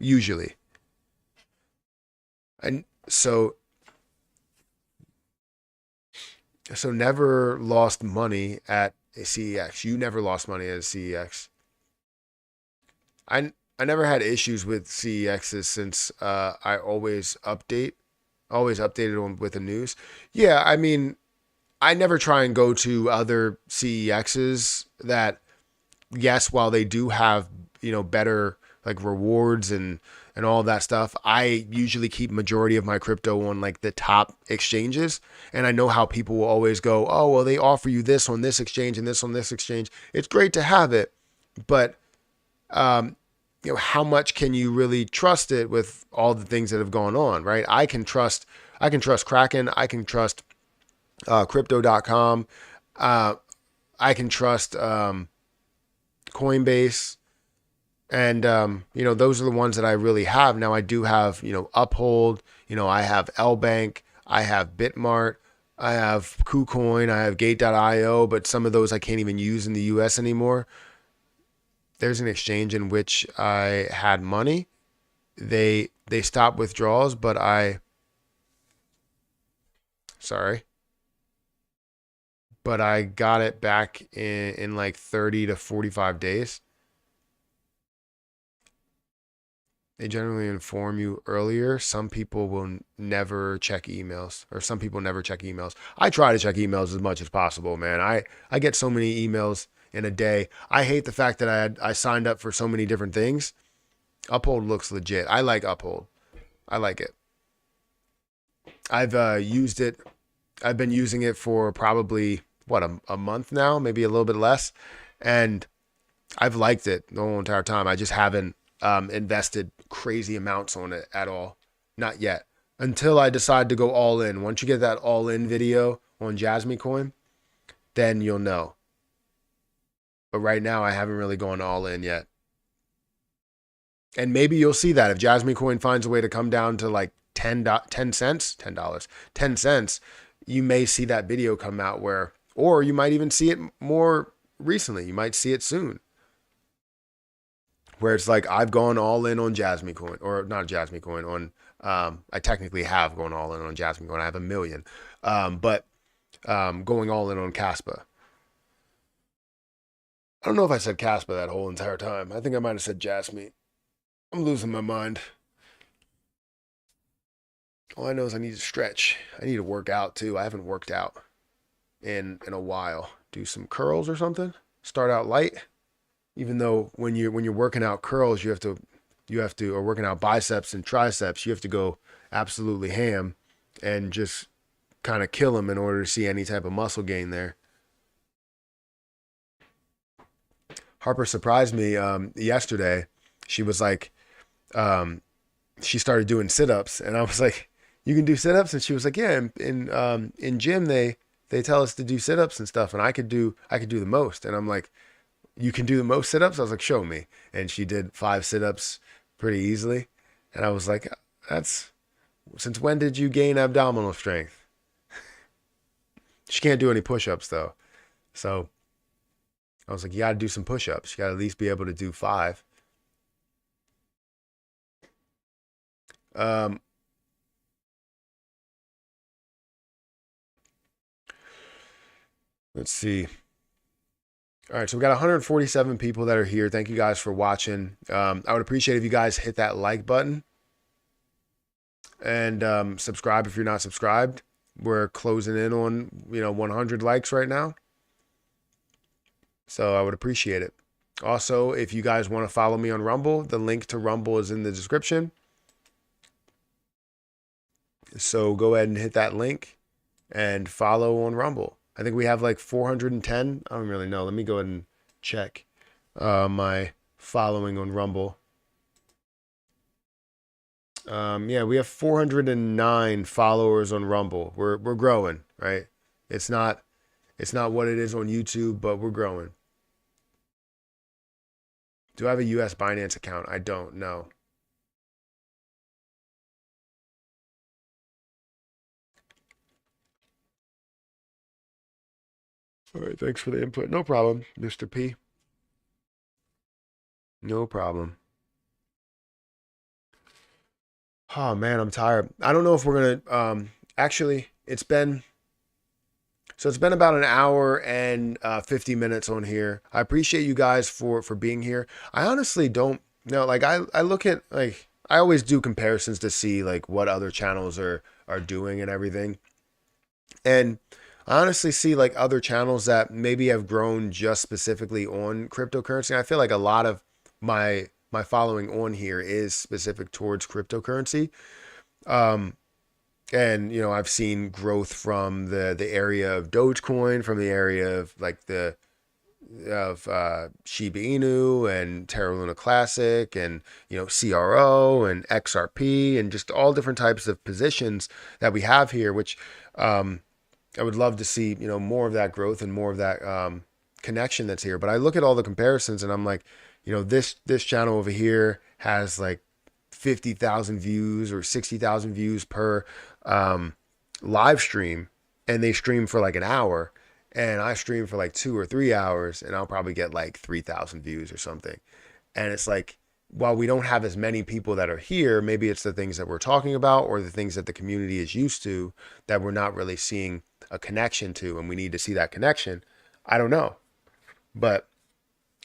usually. And so never lost money at a CEX. You never lost money at a CEX. I never had issues with CEXs since I always updated on with the news. Yeah, I never try and go to other CEXs that, yes, while they do have, better like rewards and all of that stuff, I usually keep majority of my crypto on like the top exchanges. And I know how people will always go, oh, well, they offer you this on this exchange and this on this exchange. It's great to have it, but how much can you really trust it with all the things that have gone on, right? I can trust Kraken. I can trust crypto.com. I can trust Coinbase. And, those are the ones that I really have. Now I do have, Uphold, I have LBank, I have Bitmart, I have KuCoin, I have Gate.io, but some of those I can't even use in the US anymore. There's an exchange in which I had money. They stopped withdrawals, but I got it back in like 30 to 45 days. They generally inform you earlier. Some people will never check emails, or some people never check emails. I try to check emails as much as possible, man. I get so many emails in a day. I hate the fact that I signed up for so many different things. Uphold looks legit. I like Uphold. I like it. I've used it. I've been using it for probably what a month now, maybe a little bit less, and I've liked it the whole entire time. I just haven't invested crazy amounts on it at all. Not yet. Until I decide to go all in. Once you get that all in video on Jasmy Coin, then you'll know. But right now, I haven't really gone all in yet. And maybe you'll see that if Jasmy Coin finds a way to come down to like 10 cents, $10, 10 cents, you may see that video come out or you might even see it more recently. You might see it soon. Where it's like I've gone all in on Jasmy Coin, or not Jasmy Coin, on I technically have gone all in on Jasmy Coin. I have 1 million, but going all in on Caspa. I don't know if I said Caspa that whole entire time. I think I might have said Jasmy. I'm losing my mind. All I know is I need to stretch. I need to work out too. I haven't worked out in a while. Do some curls or something. Start out light. Even though when you're working out curls, you have to, or working out biceps and triceps, you have to go absolutely ham and just kind of kill them in order to see any type of muscle gain there. Harper surprised me yesterday. She was like, she started doing sit-ups, and I was like, "You can do sit-ups?" And she was like, "Yeah, in gym they tell us to do sit-ups and stuff, and I could do the most." And I'm like, "You can do the most sit-ups?" I was like, "Show me." And she did 5 sit-ups pretty easily. And I was like, since when did you gain abdominal strength? She can't do any push-ups though. So I was like, you got to do some push-ups. You got to at least be able to do 5. Let's see. All right, so we got 147 people that are here. Thank you guys for watching. I would appreciate if you guys hit that like button and subscribe if you're not subscribed. We're closing in on 100 likes right now, so I would appreciate it. Also, if you guys want to follow me on Rumble, the link to Rumble is in the description. So go ahead and hit that link and follow on Rumble. I think we have like 410. I don't really know. Let me go ahead and check my following on Rumble. Yeah, we have 409 followers on Rumble. We're growing, right? It's not what it is on YouTube, but we're growing. Do I have a US Binance account? I don't know. All right, thanks for the input. No problem, Mr. P. No problem. Oh man, I'm tired. I don't know if we're gonna actually it's been about an hour and 50 minutes on here. I appreciate you guys for being here. I honestly don't know, like I look at, like, I always do comparisons to see like what other channels are doing and everything. And I honestly see like other channels that maybe have grown just specifically on cryptocurrency. I feel like a lot of my following on here is specific towards cryptocurrency. And I've seen growth from the area of Dogecoin, from the area of like Shiba Inu and Terra Luna Classic, and CRO and XRP, and just all different types of positions that we have here, which I would love to see more of that growth and more of that connection that's here. But I look at all the comparisons and I'm like, this channel over here has like 50,000 views or 60,000 views per live stream, and they stream for like an hour, and I stream for like 2 or 3 hours, and I'll probably get like 3,000 views or something. And it's like, while we don't have as many people that are here, maybe it's the things that we're talking about or the things that the community is used to that we're not really seeing a connection to, and we need to see that connection. I don't know. But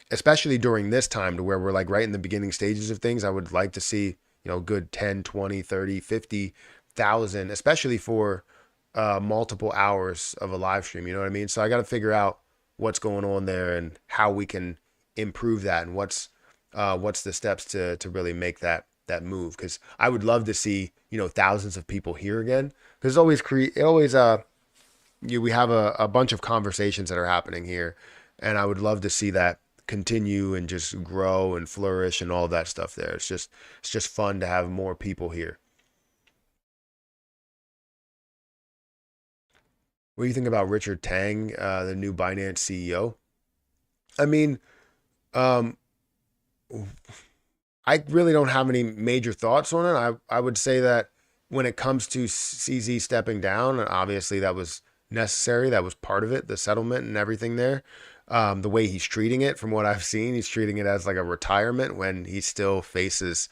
especially during this time, to where we're like right in the beginning stages of things, I would like to see, good 10, 20, 30, 50,000, especially for multiple hours of a live stream. You know what I mean? So I got to figure out what's going on there and how we can improve that, and what's the steps to really make that move. Because I would love to see, thousands of people here again. Because we have a bunch of conversations that are happening here, and I would love to see that continue and just grow and flourish and all that stuff there. It's just fun to have more people here. What do you think about Richard Tang, the new Binance CEO? I mean, um, I really don't have any major thoughts on it. I would say that when it comes to CZ stepping down, obviously that was necessary. That was part of it, the settlement and everything there. The way he's treating it, from what I've seen, he's treating it as like a retirement when he still faces,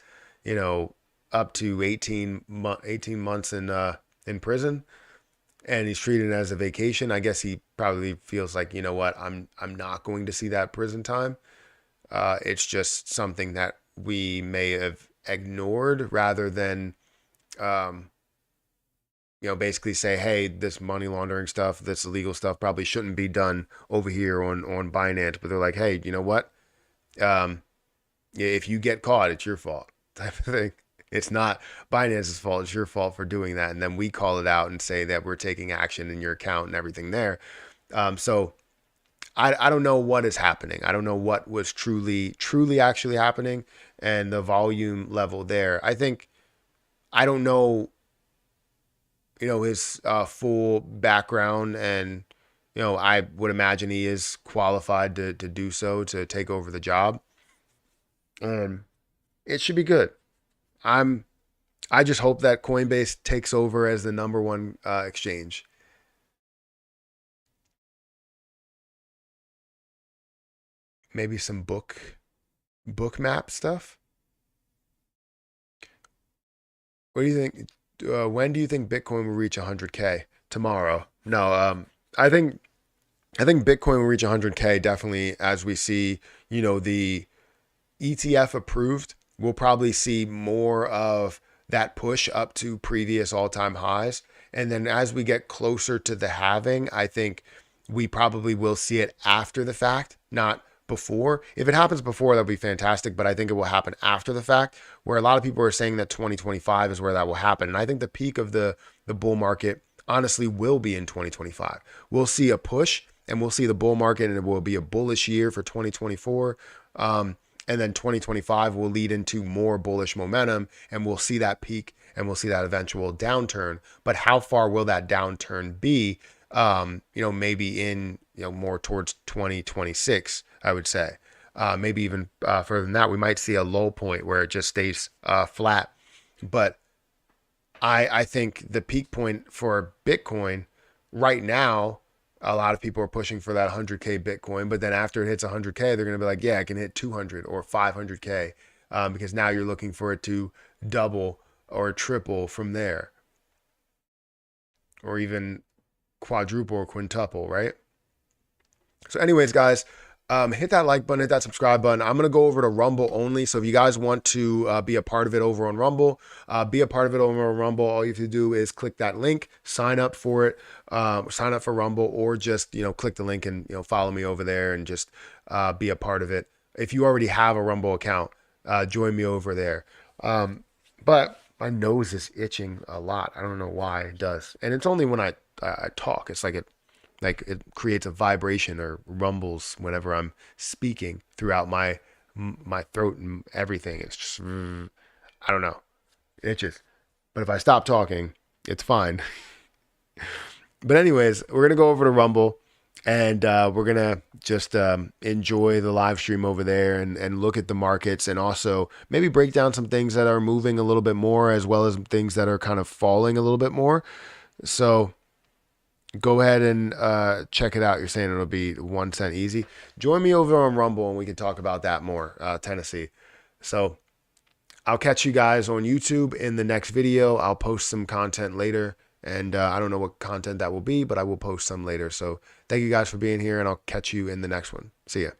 up to 18 months in prison, and he's treating it as a vacation. I guess he probably feels like, what, I'm not going to see that prison time. It's just something that we may have ignored, rather than, um, basically say, hey, this money laundering stuff, this illegal stuff probably shouldn't be done over here on Binance. But they're like, hey, you know what? Um, if you get caught, it's your fault, type of thing. It's not Binance's fault. It's your fault for doing that. And then we call it out and say that we're taking action in your account and everything there. So I don't know what is happening. I don't know what was truly actually happening, and the volume level there. I don't know, his full background, and, I would imagine he is qualified to do so, to take over the job. And it should be good. I'm, I just hope that Coinbase takes over as the number one exchange. Maybe some book map stuff. What do you think? When do you think Bitcoin will reach 100K? Tomorrow? No. I think Bitcoin will reach 100K definitely as we see, the ETF approved. We'll probably see more of that push up to previous all-time highs. And then as we get closer to the halving, I think we probably will see it after the fact, not before. If it happens before, that'll be fantastic, but I think it will happen after the fact, where a lot of people are saying that 2025 is where that will happen. And I think the peak of the bull market honestly will be in 2025. We'll see a push, and we'll see the bull market, and it will be a bullish year for 2024. And then 2025 will lead into more bullish momentum, and we'll see that peak, and we'll see that eventual downturn. But how far will that downturn be? Maybe in, more towards 2026, I would say. Maybe even further than that, we might see a low point where it just stays flat. But I think the peak point for Bitcoin right now, a lot of people are pushing for that 100K Bitcoin, but then after it hits 100K, they're going to be like, yeah, I can hit 200 or 500K, because now you're looking for it to double or triple from there, or even quadruple or quintuple, right? So anyways, guys, hit that like button, hit that subscribe button. I'm going to go over to Rumble only. So if you guys want to be a part of it over on Rumble, be a part of it over on Rumble. All you have to do is click that link, sign up for it, sign up for Rumble, or just, click the link and, follow me over there and just be a part of it. If you already have a Rumble account, join me over there. But my nose is itching a lot. I don't know why it does. And it's only when I talk. It's like it creates a vibration or rumbles whenever I'm speaking throughout my throat and everything. It's just, I don't know. It itches. But if I stop talking, it's fine. But anyways, we're going to go over to Rumble. And we're going to just enjoy the live stream over there and look at the markets, and also maybe break down some things that are moving a little bit more, as well as things that are kind of falling a little bit more. So go ahead and check it out. You're saying it'll be 1 cent easy. Join me over on Rumble and we can talk about that more, Tennessee. So I'll catch you guys on YouTube in the next video. I'll post some content later, and I don't know what content that will be, but I will post some later. So thank you guys for being here, and I'll catch you in the next one. See ya.